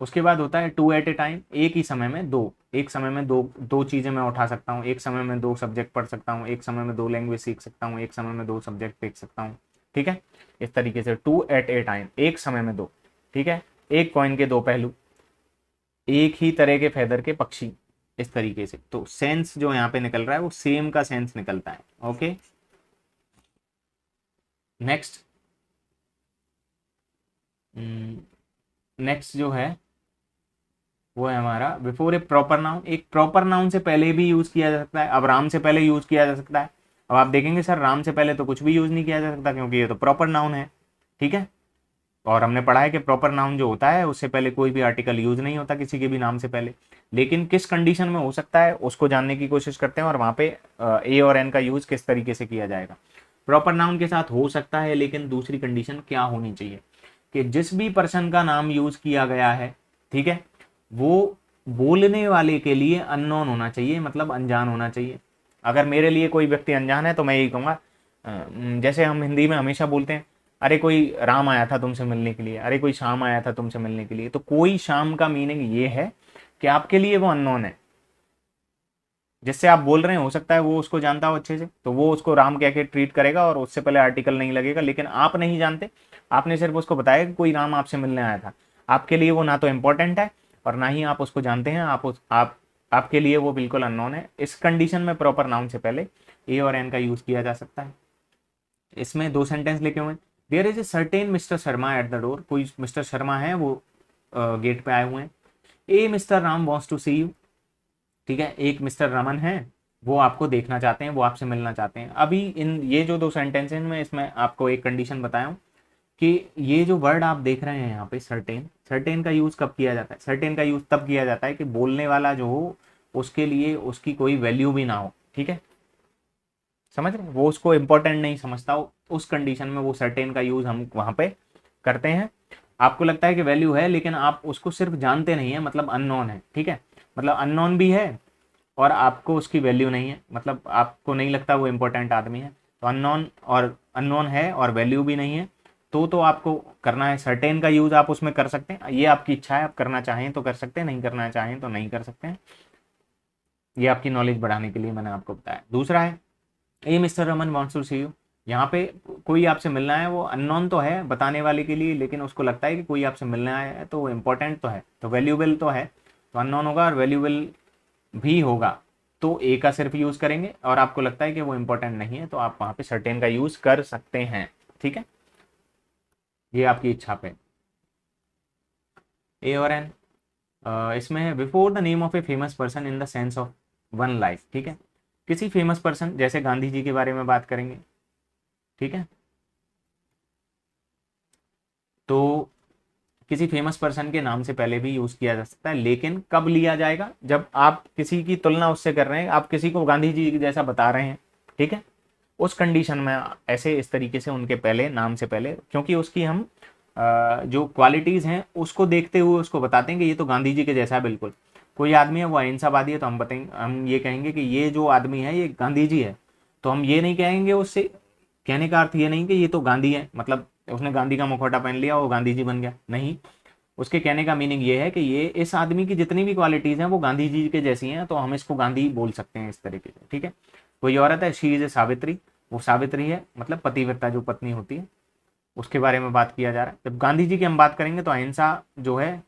उसके बाद होता है टू एट ए टाइम, एक ही समय में दो, एक समय में दो दो चीजें मैं उठा सकता हूँ, एक समय में दो सब्जेक्ट पढ़ सकता हूँ, एक समय में दो लैंग्वेज सीख सकता हूँ, एक समय में दो सब्जेक्ट देख सकता हूँ, ठीक है। इस तरीके से टू एट ए टाइम, एक समय में दो, ठीक है। एक कॉइन के दो पहलू, एक ही तरह के फेदर के पक्षी, इस तरीके से। तो सेंस जो यहाँ पे निकल रहा है वो सेम का सेंस निकलता है, ओके। नेक्स्ट नेक्स्ट जो है वो है हमारा बिफोर ए प्रॉपर नाउन। एक प्रॉपर नाउन से पहले भी यूज किया जा सकता है, अब राम से पहले यूज किया जा सकता है। अब आप देखेंगे सर राम से पहले तो कुछ भी यूज नहीं किया जा सकता क्योंकि ये तो प्रॉपर नाउन है, ठीक है। और हमने पढ़ा है कि प्रॉपर नाउन जो होता है उससे पहले कोई भी आर्टिकल यूज नहीं होता किसी के भी नाम से पहले। लेकिन किस कंडीशन में हो सकता है उसको जानने की कोशिश करते हैं, और वहां पे ए और एन का यूज किस तरीके से किया जाएगा। प्रॉपर नाउन के साथ हो सकता है, लेकिन दूसरी कंडीशन क्या होनी चाहिए कि जिस भी पर्सन का नाम यूज किया गया है, ठीक है, वो बोलने वाले के लिए अननोन होना चाहिए, मतलब अनजान होना चाहिए। अगर मेरे लिए कोई व्यक्ति अनजान है तो मैं यही कहूँगा, जैसे हम हिंदी में हमेशा बोलते हैं, अरे कोई राम आया था तुमसे मिलने के लिए, अरे कोई शाम आया था तुमसे मिलने के लिए। तो कोई शाम का मीनिंग ये है कि आपके लिए वो अननोन है, जिससे आप बोल रहे हैं हो सकता है वो उसको जानता हो अच्छे से, तो वो उसको राम कह के ट्रीट करेगा और उससे पहले आर्टिकल नहीं लगेगा। लेकिन आप नहीं जानते, आपने सिर्फ उसको बताया कि कोई राम आपसे मिलने आया था, आपके लिए वो ना तो इम्पोर्टेंट है और ना ही आप उसको जानते हैं, आपके लिए वो बिल्कुल अननोन है। इस कंडीशन में प्रॉपर नाउन से पहले ए और एन का यूज किया जा सकता है। इसमें दो सेंटेंस लिखे हुए हैं। There is a certain mister Sharma at the door, कोई मिस्टर शर्मा है वो गेट पे आए हुए हैं। A mister Ram wants to see you, ठीक है, एक मिस्टर रमन है वो आपको देखना चाहते हैं, वो आपसे मिलना चाहते हैं। अभी इन ये जो दो सेंटेंस हैं में इसमें आपको एक कंडीशन बताया हूँ कि ये जो वर्ड आप देख रहे हैं यहाँ पे सर्टेन, सर्टेन का यूज कब किया जाता है? सर्टेन का यूज तब किया जाता है कि बोलने वाला जो हो उसके लिए उसकी कोई वैल्यू भी ना हो, ठीक है, समझ रहे हैं, वो उसको इंपॉर्टेंट नहीं समझता हो, उस कंडीशन में वो सर्टेन का यूज हम वहां पे करते हैं। आपको लगता है कि वैल्यू है लेकिन आप उसको सिर्फ जानते नहीं है, मतलब अननोन है, ठीक है, मतलब अननोन भी है और आपको उसकी वैल्यू नहीं है, मतलब आपको नहीं लगता वो इंपॉर्टेंट आदमी है। तो अननोन है और वैल्यू भी नहीं है, तो आपको करना है सर्टेन का यूज, आप उसमें कर सकते हैं, ये आपकी इच्छा है, आप करना चाहें तो कर सकते हैं, नहीं करना चाहें तो नहीं कर सकते हैं। ये आपकी नॉलेज बढ़ाने के लिए मैंने आपको बताया। दूसरा है a mister Raman wants to see you, यहाँ पे कोई आपसे मिलना है, वो अननोन तो है बताने वाले के लिए, लेकिन उसको लगता है कि कोई आपसे मिलने आया है तो वो इंपॉर्टेंट तो है, तो वैल्यूबल तो है, तो अननोन होगा और वैल्यूबल भी होगा, तो ए का सिर्फ यूज करेंगे। और आपको लगता है कि वो इंपॉर्टेंट नहीं है तो आप वहां पे सर्टेन का यूज कर सकते हैं, ठीक है, ये आपकी इच्छा पे। ए और एन इसमें है before the name of a famous person in the sense of one life, ठीक है, किसी फेमस पर्सन जैसे गांधी जी के बारे में बात करेंगे, ठीक है, तो किसी फेमस पर्सन के नाम से पहले भी यूज किया जा सकता है, लेकिन कब लिया जाएगा? जब आप किसी की तुलना उससे कर रहे हैं, आप किसी को गांधी जी जैसा बता रहे हैं, ठीक है, उस कंडीशन में ऐसे इस तरीके से उनके पहले नाम से पहले, क्योंकि उसकी हम जो क्वालिटीज हैं उसको देखते हुए उसको बताते हैं कि ये तो गांधी जी के जैसा है बिल्कुल। कोई आदमी है वो अहिंसावादी है तो हम ये कहेंगे कि ये जो आदमी है ये गांधी जी है, तो हम ये नहीं कहेंगे उससे, कहने का अर्थ ये नहीं कि ये तो गांधी है, मतलब उसने गांधी का मुखौटा पहन लिया वो गांधी जी बन गया, नहीं। उसके कहने का मीनिंग ये है कि ये इस आदमी की जितनी भी क्वालिटीज हैं वो गांधी जी के जैसी हैं, तो हम इसको गांधी बोल सकते हैं इस तरीके से, ठीक है। कोई औरत है, शी इज ए सावित्री, वो सावित्री है, मतलब पतिव्रता जो पत्नी होती है उसके बारे में बात किया जा रहा है। जब गांधी जी की हम बात करेंगे तो अहिंसा जो है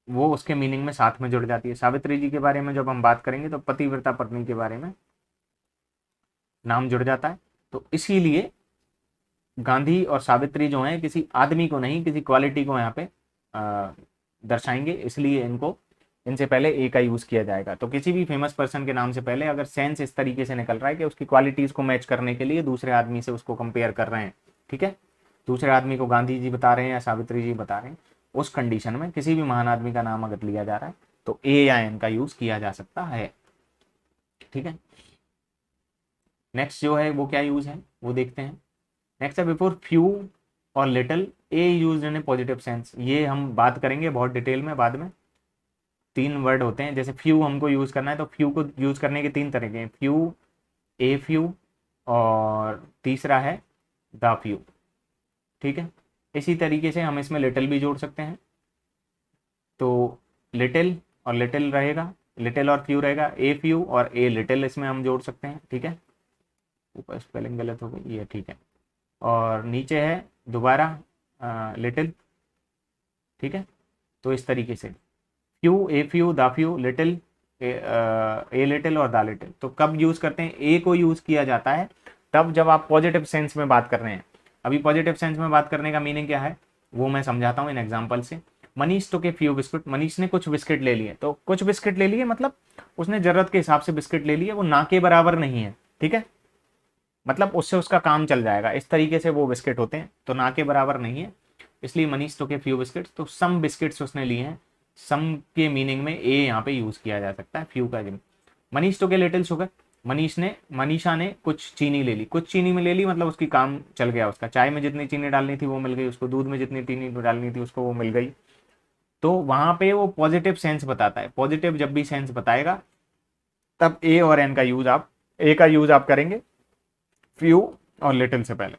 वो उसके मीनिंग में साथ में जुड़ जाती है। सावित्री जी के बारे में जब हम बात करेंगे तो पतिव्रता पत्नी के बारे में नाम जुड़ जाता है। तो इसीलिए गांधी और सावित्री जो हैं किसी आदमी को नहीं, किसी क्वालिटी को यहाँ पे दर्शाएंगे, इसलिए इनको इनसे पहले ए का यूज किया जाएगा। तो किसी भी फेमस पर्सन के नाम से पहले अगर सेंस इस तरीके से निकल रहा है कि उसकी क्वालिटीज को मैच करने के लिए दूसरे आदमी से उसको कंपेयर कर रहे हैं, ठीक है, दूसरे आदमी को गांधी जी बता रहे हैं या सावित्री जी बता रहे हैं, उस कंडीशन में किसी भी महान आदमी का नाम अगर लिया जा रहा है तो ए या एन का यूज किया जा सकता है, ठीक है। नेक्स्ट जो है वो क्या यूज है वो देखते हैं। नेक्स्ट है बिफोर फ्यू और little, A use in A positive sense. ये हम बात करेंगे बहुत डिटेल में बाद में। 3 वर्ड होते हैं, जैसे फ्यू हमको यूज करना है तो फ्यू को यूज करने के 3 तरीके हैं, फ्यू, ए फ्यू, और तीसरा है द फ्यू, ठीक है। इसी तरीके से हम इसमें लिटिल भी जोड़ सकते हैं, तो लिटिल और लिटिल रहेगा, लिटिल और फ्यू रहेगा, ए फ्यू और ए लिटिल इसमें हम जोड़ सकते हैं, ठीक है। ऊपर स्पेलिंग गलत हो गई, ये ठीक है। और नीचे है दोबारा लिटिल, ठीक है। तो इस तरीके से few, a few, the few, little, a little और द लिटिल। तो कब यूज करते हैं, ए को यूज किया जाता है तब जब आप पॉजिटिव सेंस में बात कर रहे हैं। अभी पॉजिटिव सेंस में बात करने का मीनिंग क्या है वो मैं समझाता हूँ इन एग्जाम्पल से। मनीष तो के फ्यू बिस्कुट, मनीष ने कुछ बिस्किट ले लिए, तो कुछ बिस्किट ले लिए मतलब उसने जरूरत के हिसाब से बिस्किट ले लिए, वो ना के बराबर नहीं है, ठीक है, मतलब उससे उसका काम चल जाएगा, इस तरीके से वो बिस्किट होते हैं, तो ना के बराबर नहीं है, इसलिए मनीष तो के फ्यू बिस्किट्स, तो सम बिस्किट्स उसने लिए हैं, सम के मीनिंग में ए यहाँ पे यूज किया जा सकता है फ्यू का जिम। मनीष तो के लिटिल शुगर, मनीषा ने कुछ चीनी ले ली, कुछ चीनी में ले ली मतलब उसकी काम चल गया, उसका चाय में जितनी चीनी डालनी थी वो मिल गई उसको, दूध में जितनी चीनी डालनी थी उसको वो मिल गई। तो वहां पे वो पॉजिटिव सेंस बताता है, पॉजिटिव जब भी सेंस बताएगा तब ए और एन का यूज आप, ए का यूज आप करेंगे फ्यू और लिटिल से पहले,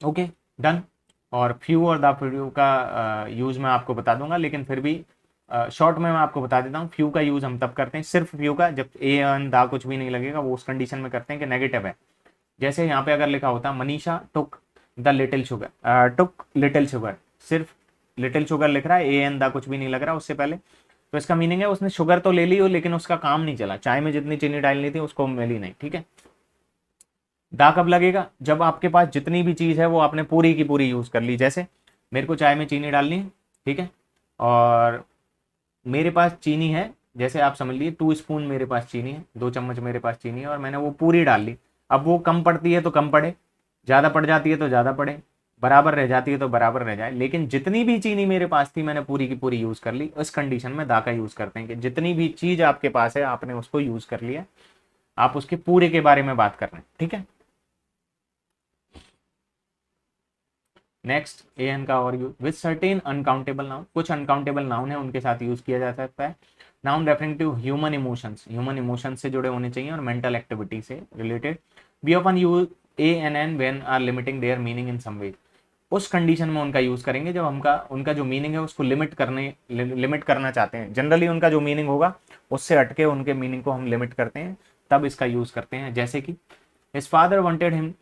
ओके डन। और फ्यू और द फ्यू का यूज मैं आपको बता दूंगा, लेकिन फिर भी शॉर्ट में मैं आपको बता देता हूँ। फ्यू का यूज हम तब करते हैं, सिर्फ फ्यू का, जब ए एन दा कुछ भी नहीं लगेगा, वो उस कंडीशन में करते हैं कि नेगेटिव है। जैसे यहाँ पे अगर लिखा होता Manisha took the little sugar, took little sugar, सिर्फ लिटिल शुगर लिख रहा है, ए एन दा कुछ भी नहीं लग रहा उससे पहले, तो इसका मीनिंग है उसने शुगर तो ले ली हो लेकिन उसका काम नहीं चला, चाय में जितनी चीनी डालनी थी उसको मिली नहीं, ठीक है। दा कब लगेगा, जब आपके पास जितनी भी चीज है वो आपने पूरी की पूरी यूज कर ली। जैसे मेरे को चाय में चीनी डालनी है, ठीक है, और मेरे पास चीनी है, जैसे आप समझ लीजिए 2 स्पून मेरे पास चीनी है, 2 चम्मच मेरे पास चीनी है, और मैंने वो पूरी डाल ली। अब वो कम पड़ती है तो कम पड़े, ज़्यादा पड़ जाती है तो ज़्यादा पड़े, बराबर रह जाती है तो बराबर रह जाए, लेकिन जितनी भी चीनी मेरे पास थी मैंने पूरी की पूरी यूज़ कर ली। इस कंडीशन में दा का यूज़ करते हैं कि जितनी भी चीज़ आपके पास है आपने उसको यूज़ कर लिया, आप उसके पूरे के बारे में बात कर रहे हैं, ठीक है। नेक्स्ट ए एन का और use with certain uncountable noun, कुछ अनकाउंटेबल नाउन है उनके साथ यूज किया जा सकता है। Noun referring to human emotions, human emotions से जुड़े होने चाहिए और मेंटल एक्टिविटी से related. We often use a an an when are limiting their meaning in some way, उस कंडीशन में उनका यूज करेंगे जब हमका उनका जो मीनिंग है उसको लिमिट करना चाहते हैं। जनरली उनका जो मीनिंग होगा उससे हटके उनके मीनिंग को हम लिमिट करते हैं, तब इसका यूज करते हैं। जैसे कि his father wanted him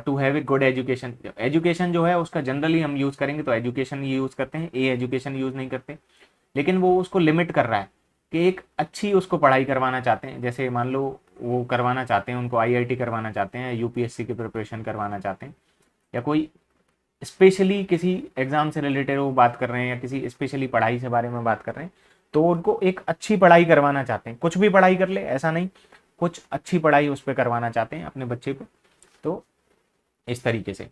to have a good education, education जो है उसका जनरली हम यूज करेंगे तो एजुकेशन यूज करते हैं, ए एजुकेशन यूज नहीं करते, लेकिन वो उसको लिमिट कर रहा है कि एक अच्छी उसको पढ़ाई करवाना चाहते हैं। जैसे मान लो वो करवाना चाहते हैं, उनको आईआईटी करवाना चाहते हैं, यूपीएससी की प्रिपरेशन करवाना चाहते हैं, या कोई स्पेशली किसी एग्जाम से रिलेटेड वो बात कर रहे हैं या किसी स्पेशली पढ़ाई से बारे में बात कर रहे हैं, तो उनको एक अच्छी पढ़ाई करवाना चाहते हैं। कुछ भी पढ़ाई कर ले ऐसा नहीं, कुछ अच्छी पढ़ाई उस पर करवाना चाहते हैं अपने बच्चे को, तो इस तरीके से।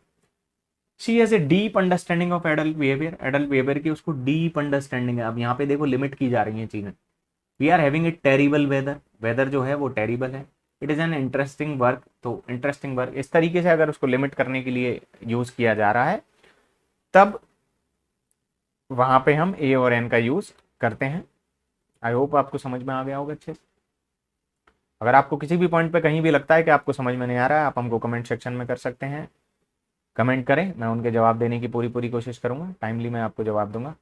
She has a deep understanding of adult behaviour, adult behaviour की उसको डीप अंडरस्टैंडिंग है। अब यहाँ पे देखो लिमिट की जा रही है चीजें। We are having a terrible weather, weather जो है वो टेरिबल है। It is an interesting work, तो इंटरेस्टिंग वर्क इस तरीके से अगर उसको लिमिट करने के लिए यूज किया जा रहा है तब वहां पे हम ए और एन का यूज करते हैं। आई होप आपको समझ में आ गया होगा अच्छे से। अगर आपको किसी भी पॉइंट पे कहीं भी लगता है कि आपको समझ में नहीं आ रहा है, आप हमको कमेंट सेक्शन में कर सकते हैं, कमेंट करें, मैं उनके जवाब देने की पूरी पूरी कोशिश करूंगा, टाइमली मैं आपको जवाब दूंगा।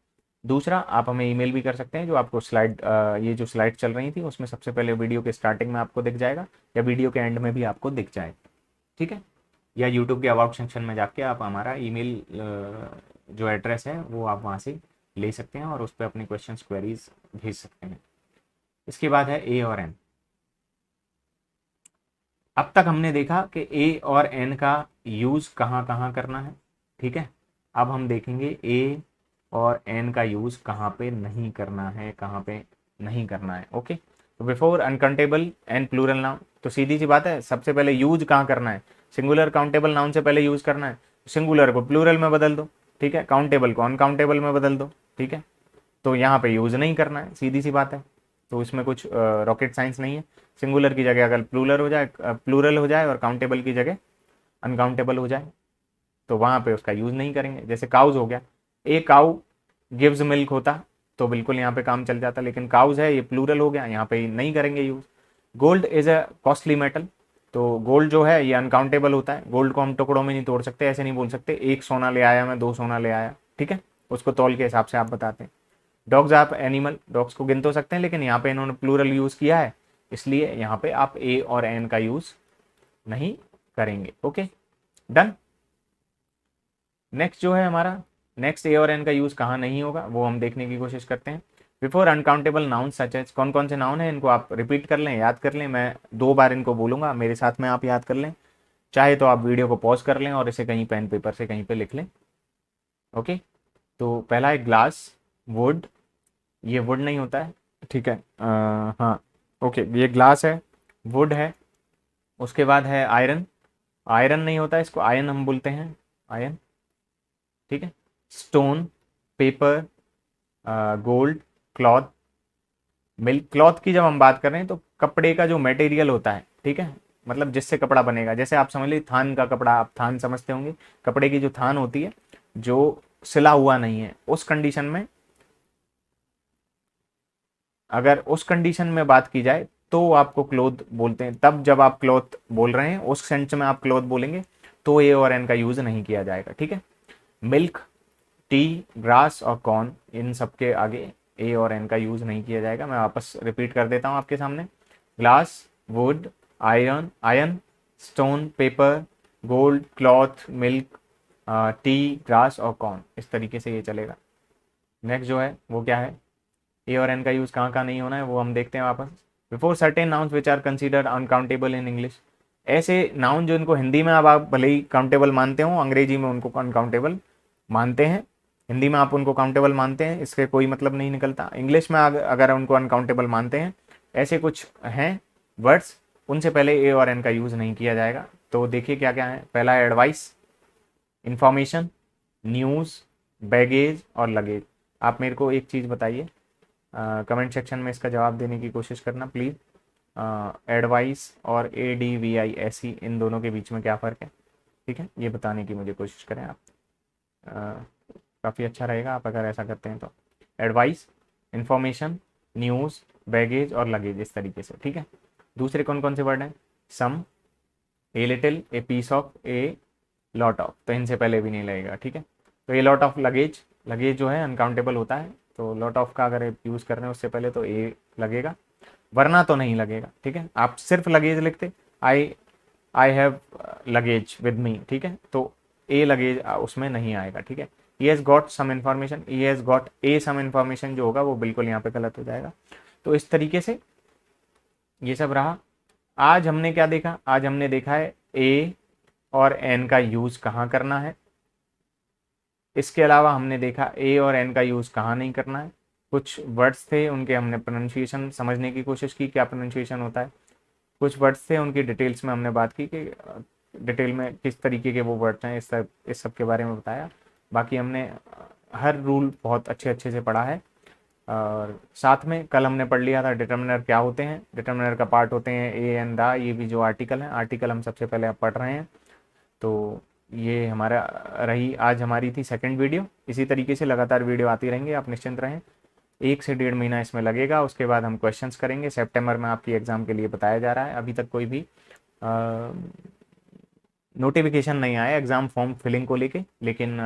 दूसरा, आप हमें ईमेल भी कर सकते हैं, जो आपको स्लाइड ये जो स्लाइड चल रही थी उसमें सबसे पहले वीडियो के स्टार्टिंग में आपको दिख जाएगा, या वीडियो के एंड में भी आपको दिख जाएगा, ठीक है। या यूट्यूब के अबाउट सेक्शन में जाके आप हमारा ईमेल जो एड्रेस है वो आप वहाँ से ले सकते हैं और उस पर अपनी क्वेश्चन क्वेरीज भेज सकते हैं। इसके बाद है ए और एन। अब तक हमने देखा कि ए और एन का यूज़ कहाँ कहाँ करना है, ठीक है। अब हम देखेंगे ए और एन का यूज़ कहाँ पे नहीं करना है, कहाँ पे नहीं करना है। ओके, तो before uncountable and plural noun, तो सीधी सी बात है, सबसे पहले यूज कहाँ करना है, सिंगुलर काउंटेबल नाउन से पहले यूज करना है। सिंगुलर को प्लूरल में बदल दो, ठीक है, काउंटेबल को अनकाउंटेबल में बदल दो, ठीक है। तो यहाँ पे यूज नहीं करना है, सीधी सी बात है, तो इसमें कुछ रॉकेट साइंस नहीं है। सिंगुलर की जगह अगर प्लूरल हो जाए और काउंटेबल की जगह अनकाउंटेबल हो जाए तो वहाँ पे उसका यूज़ नहीं करेंगे। जैसे काउज हो गया, ए काउ गिव्स मिल्क होता तो बिल्कुल यहाँ पे काम चल जाता, लेकिन काउज है, ये प्लूरल हो गया, यहाँ पे नहीं करेंगे use. Gold is a costly metal, तो गोल्ड जो है ये अनकाउंटेबल होता है, गोल्ड को हम टुकड़ों में नहीं तोड़ सकते, ऐसे नहीं बोल सकते एक सोना ले आया मैं, दो सोना ले आया, ठीक है, उसको तौल के हिसाब से आप बताते हैं। डॉग्स आप एनिमल, डॉग्स को गिन तो सकते हैं, लेकिन यहाँ पे इन्होंने प्लूरल यूज़ किया है, इसलिए यहाँ पे आप ए और एन का यूज़ नहीं करेंगे। Okay, done. नेक्स्ट जो है हमारा, नेक्स्ट ए और एन का यूज़ कहाँ नहीं होगा वो हम देखने की कोशिश करते हैं। Before uncountable noun such as, कौन कौन से नाउन है इनको आप रिपीट कर लें, याद कर लें, मैं 2 बार इनको बोलूँगा, मेरे साथ में आप याद कर लें, चाहे तो आप वीडियो को पॉज कर लें और इसे कहीं पेन पेपर से कहीं पे लिख लें। ओके, तो पहला है ग्लास, वुड, ये वुड नहीं होता है, ठीक है, हाँ, ओके, ये ग्लास है, वुड है। उसके बाद है आयरन, आयरन नहीं होता है, इसको आयन हम बोलते हैं, आयन, ठीक है। Stone, paper, gold, cloth, milk. Cloth की जब हम बात कर रहे हैं तो कपड़े का जो मटेरियल होता है, ठीक है, मतलब जिससे कपड़ा बनेगा, जैसे आप समझ लीजिए थान का कपड़ा, आप थान समझते होंगे, कपड़े की जो थान होती है जो सिला हुआ नहीं है, उस कंडीशन में, अगर उस कंडीशन में बात की जाए तो आपको क्लोथ बोलते हैं। तब जब आप क्लोथ बोल रहे हैं उस सेंस में आप क्लोथ बोलेंगे तो ए और एन का यूज नहीं किया जाएगा, ठीक है। मिल्क, टी, ग्रास और कॉर्न, इन सब के आगे ए और एन का यूज नहीं किया जाएगा। मैं वापस रिपीट कर देता हूं आपके सामने, glass, would, iron, stone, paper, gold, cloth, milk, T, grass और कॉर्न, इस तरीके से ये चलेगा। नेक्स्ट जो है वो क्या है, ए और एन का यूज कहाँ कहाँ नहीं होना है वो हम देखते हैं वापस। Before certain nouns which are considered uncountable in English, ऐसे नाउन जो इनको हिंदी में अब आप भले ही काउंटेबल मानते हो, अंग्रेजी में उनको अनकाउंटेबल मानते हैं, हिंदी में आप उनको काउंटेबल मानते हैं, इसके कोई मतलब नहीं निकलता। इंग्लिश में अगर उनको अनकाउंटेबल मानते हैं, ऐसे कुछ हैं वर्ड्स, उनसे पहले ए और एन का यूज़ नहीं किया जाएगा। तो देखिए क्या क्या है, पहला है एडवाइस, इंफॉर्मेशन, न्यूज़, बैगेज और लगेज। आप मेरे को एक चीज़ बताइए, कमेंट सेक्शन में इसका जवाब देने की कोशिश करना प्लीज़। एडवाइस और ADVISE, इन दोनों के बीच में क्या फ़र्क है, ठीक है, ये बताने की मुझे कोशिश करें आप, काफ़ी अच्छा रहेगा आप अगर ऐसा करते हैं तो। एडवाइस, इंफॉर्मेशन, न्यूज़, बैगेज और लगेज, इस तरीके से, ठीक है। दूसरे कौन कौन से वर्ड हैं, some, a little, a piece of, a lot of, तो इनसे पहले भी नहीं लगेगा, ठीक है। तो a lot of luggage, luggage जो है अनकाउंटेबल होता है, तो लॉट ऑफ का अगर यूज़ कर रहे हैं उससे पहले तो ए लगेगा, वरना तो नहीं लगेगा, ठीक है। आप सिर्फ लगेज लिखते, I have luggage with me, ठीक है, तो ए लगेज उसमें नहीं आएगा, ठीक है। He has got some information, he has got a some information जो होगा वो बिल्कुल यहाँ पे गलत हो जाएगा। तो इस तरीके से ये सब रहा। आज हमने क्या देखा, आज हमने देखा है ए और एन का यूज़ कहाँ करना है, इसके अलावा हमने देखा ए और एन का यूज़ कहाँ नहीं करना है। कुछ वर्ड्स थे उनके हमने प्रोनाउंसिएशन समझने की कोशिश की, क्या प्रोनाउंसिएशन होता है। कुछ वर्ड्स थे उनकी डिटेल्स में हमने बात की कि डिटेल में किस तरीके के वो वर्ड्स हैं, इस सब के बारे में बताया। बाकी हमने हर रूल बहुत अच्छे से पढ़ा है। और साथ में कल हमने पढ़ लिया था डिटर्मिनर क्या होते हैं, डिटर्मिनर का पार्ट होते हैं ए एंड द, ये भी जो आर्टिकल हैं, आर्टिकल हम सबसे पहले अब पढ़ रहे हैं। तो ये हमारा रही आज हमारी थी सेकंड वीडियो। इसी तरीके से लगातार वीडियो आती रहेंगे, आप निश्चिंत रहें। 1 से 1.5 महीना इसमें लगेगा, उसके बाद हम क्वेश्चंस करेंगे। सितंबर में आपकी एग्ज़ाम के लिए बताया जा रहा है। अभी तक कोई भी नोटिफिकेशन नहीं आया एग्ज़ाम फॉर्म फिलिंग को लेके, लेकिन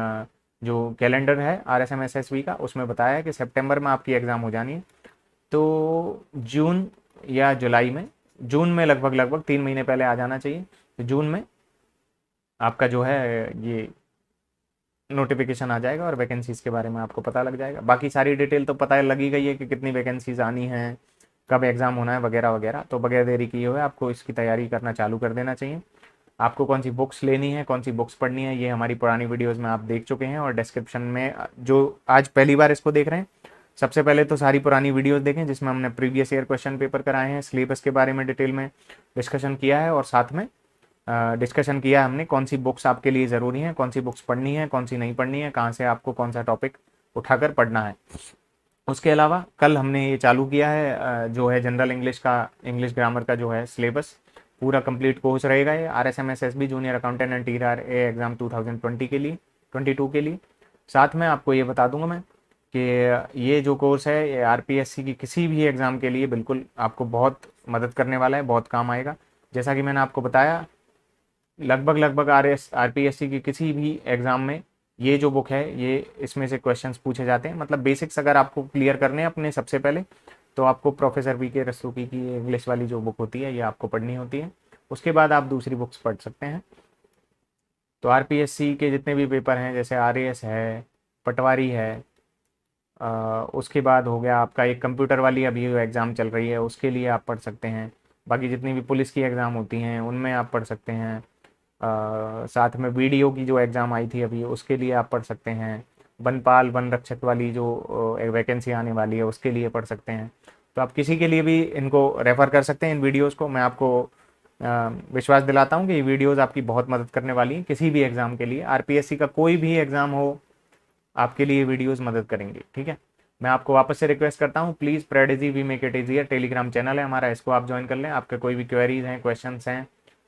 जो कैलेंडर है RSMSSB का उसमें बताया है कि सितंबर में आपकी एग्ज़ाम हो जानी है। तो जून या जुलाई में, जून में लगभग 3 महीने पहले आ जाना चाहिए। तो जून में आपका जो है ये नोटिफिकेशन आ जाएगा और वैकेंसीज़ के बारे में आपको पता लग जाएगा। बाकी सारी डिटेल तो पता लगी गई है कि कितनी वैकेंसीज़ आनी हैं, कब एग्ज़ाम होना है वगैरह वगैरह। तो बगैर देरी किए हुए आपको इसकी तैयारी करना चालू कर देना चाहिए। आपको कौन सी बुक्स लेनी है, कौन सी बुक्स पढ़नी है, ये हमारी पुरानी वीडियोस में आप देख चुके हैं। और डिस्क्रिप्शन में जो आज पहली बार इसको देख रहे हैं, सबसे पहले तो सारी पुरानी वीडियोस देखें जिसमें हमने प्रीवियस ईयर क्वेश्चन पेपर कराए हैं, सिलेबस के बारे में डिटेल में डिस्कशन किया है, और साथ में डिस्कशन किया है हमने कौन सी बुक्स आपके लिए ज़रूरी हैं, कौन सी बुक्स पढ़नी है, कौन सी नहीं पढ़नी है, कहाँ से आपको कौन सा टॉपिक उठाकर पढ़ना है। उसके अलावा कल हमने ये चालू किया है जो है जनरल इंग्लिश का, इंग्लिश ग्रामर का जो है सिलेबस, पूरा कंप्लीट कोर्स रहेगा ये RSMSSB junior accountant and TRA exam 2020 के लिए, 22 के लिए। साथ में आपको ये बता दूंगा मैं कि ये जो कोर्स है ये RPSC की किसी भी एग्ज़ाम के लिए बिल्कुल आपको बहुत मदद करने वाला है, बहुत काम आएगा। जैसा कि मैंने आपको बताया, लगभग RPSC की किसी भी एग्ज़ाम में ये जो बुक है, ये इसमें से क्वेश्चंस पूछे जाते हैं। मतलब बेसिक्स अगर आपको क्लियर करने हैं अपने सबसे पहले, तो आपको प्रोफेसर VK रस्तोगी की इंग्लिश वाली जो बुक होती है ये आपको पढ़नी होती है। उसके बाद आप दूसरी बुक्स पढ़ सकते हैं। तो RPSC के जितने भी पेपर हैं, जैसे RAS है, पटवारी है, उसके बाद हो गया आपका एक कंप्यूटर वाली अभी जो एग्ज़ाम चल रही है उसके लिए आप पढ़ सकते हैं। बाकी जितनी भी पुलिस की एग्ज़ाम होती हैं उनमें आप पढ़ सकते हैं। साथ में BDO की जो एग्ज़ाम आई थी अभी उसके लिए आप पढ़ सकते हैं। वनपाल वन रक्षक वाली जो वैकेंसी आने वाली है उसके लिए पढ़ सकते हैं। तो आप किसी के लिए भी इनको रेफ़र कर सकते हैं, इन वीडियोस को। मैं आपको विश्वास दिलाता हूँ कि ये वीडियोस आपकी बहुत मदद करने वाली हैं किसी भी एग्ज़ाम के लिए। RPSC का कोई भी एग्ज़ाम हो, आपके लिए वीडियोस मदद करेंगे, ठीक है। मैं आपको वापस से रिक्वेस्ट करता हूँ, please pred easy we make it easier Telegram channel है हमारा, इसको आप ज्वाइन कर लें। आपके कोई भी क्वेरीज हैं, क्वेश्चंस हैं,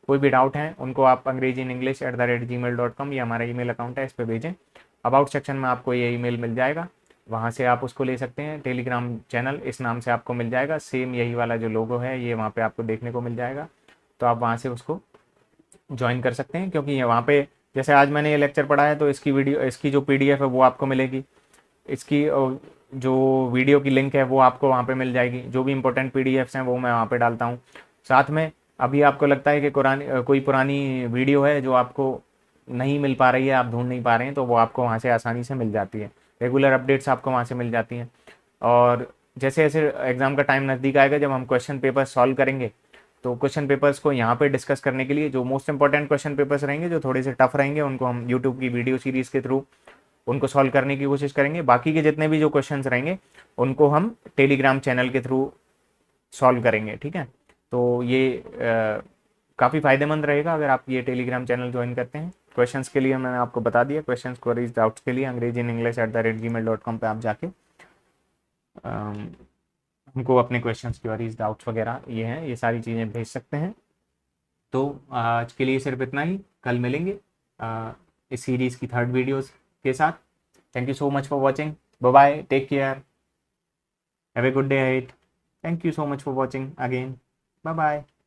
कोई भी डाउट हैं, उनको आप अंग्रेजी इन इंग्लिश @gmail.com, ये हमारा ईमेल अकाउंट है, इस पर भेजें। अबाउट सेक्शन में आपको ये ईमेल मिल जाएगा, वहाँ से आप उसको ले सकते हैं। टेलीग्राम चैनल इस नाम से आपको मिल जाएगा, सेम यही वाला जो लोगो है ये वहाँ पे आपको देखने को मिल जाएगा। तो आप वहाँ से उसको ज्वाइन कर सकते हैं, क्योंकि वहाँ पे जैसे आज मैंने ये लेक्चर पढ़ा है तो इसकी वीडियो, इसकी जो PDF है वो आपको मिलेगी, इसकी जो वीडियो की लिंक है वो आपको वहाँ पे मिल जाएगी। जो भी इंपॉर्टेंट PDFs हैं वो मैं वहाँ पे डालता हूँ। साथ में अभी आपको लगता है कि कोई पुरानी वीडियो है जो आपको नहीं मिल पा रही है, आप ढूंढ नहीं पा रहे हैं, तो वो आपको वहाँ से आसानी से मिल जाती है। रेगुलर अपडेट्स आपको वहाँ से मिल जाती हैं। और जैसे जैसे एग्ज़ाम का टाइम नज़दीक आएगा, जब हम क्वेश्चन पेपर सॉल्व करेंगे, तो क्वेश्चन पेपर्स को यहाँ पे डिस्कस करने के लिए जो मोस्ट इंपॉर्टेंट क्वेश्चन पेपर्स रहेंगे, जो थोड़े से टफ रहेंगे, उनको हम यूट्यूब की वीडियो सीरीज़ के थ्रू उनको सॉल्व करने की कोशिश करेंगे। बाकी के जितने भी जो क्वेश्चंस रहेंगे उनको हम टेलीग्राम चैनल के थ्रू सॉल्व करेंगे, ठीक है। तो ये काफ़ी फ़ायदेमंद रहेगा अगर आप ये टेलीग्राम चैनल ज्वाइन करते हैं। क्वेश्चंस के लिए मैंने आपको बता दिया, क्वेश्चंस क्वेरीज डाउट्स के लिए अंग्रेजी इन इंग्लिश @gmail.com पे आप जाके हमको अपने क्वेश्चंस क्वेरीज डाउट्स वगैरह ये हैं, ये सारी चीज़ें भेज सकते हैं। तो आज के लिए सिर्फ इतना ही, कल मिलेंगे इस सीरीज़ की 3rd वीडियोज़ के साथ। Thank you so much for watching. Bye bye. Take care. Have a good day ahead. Thank you so much for watching again. Bye bye.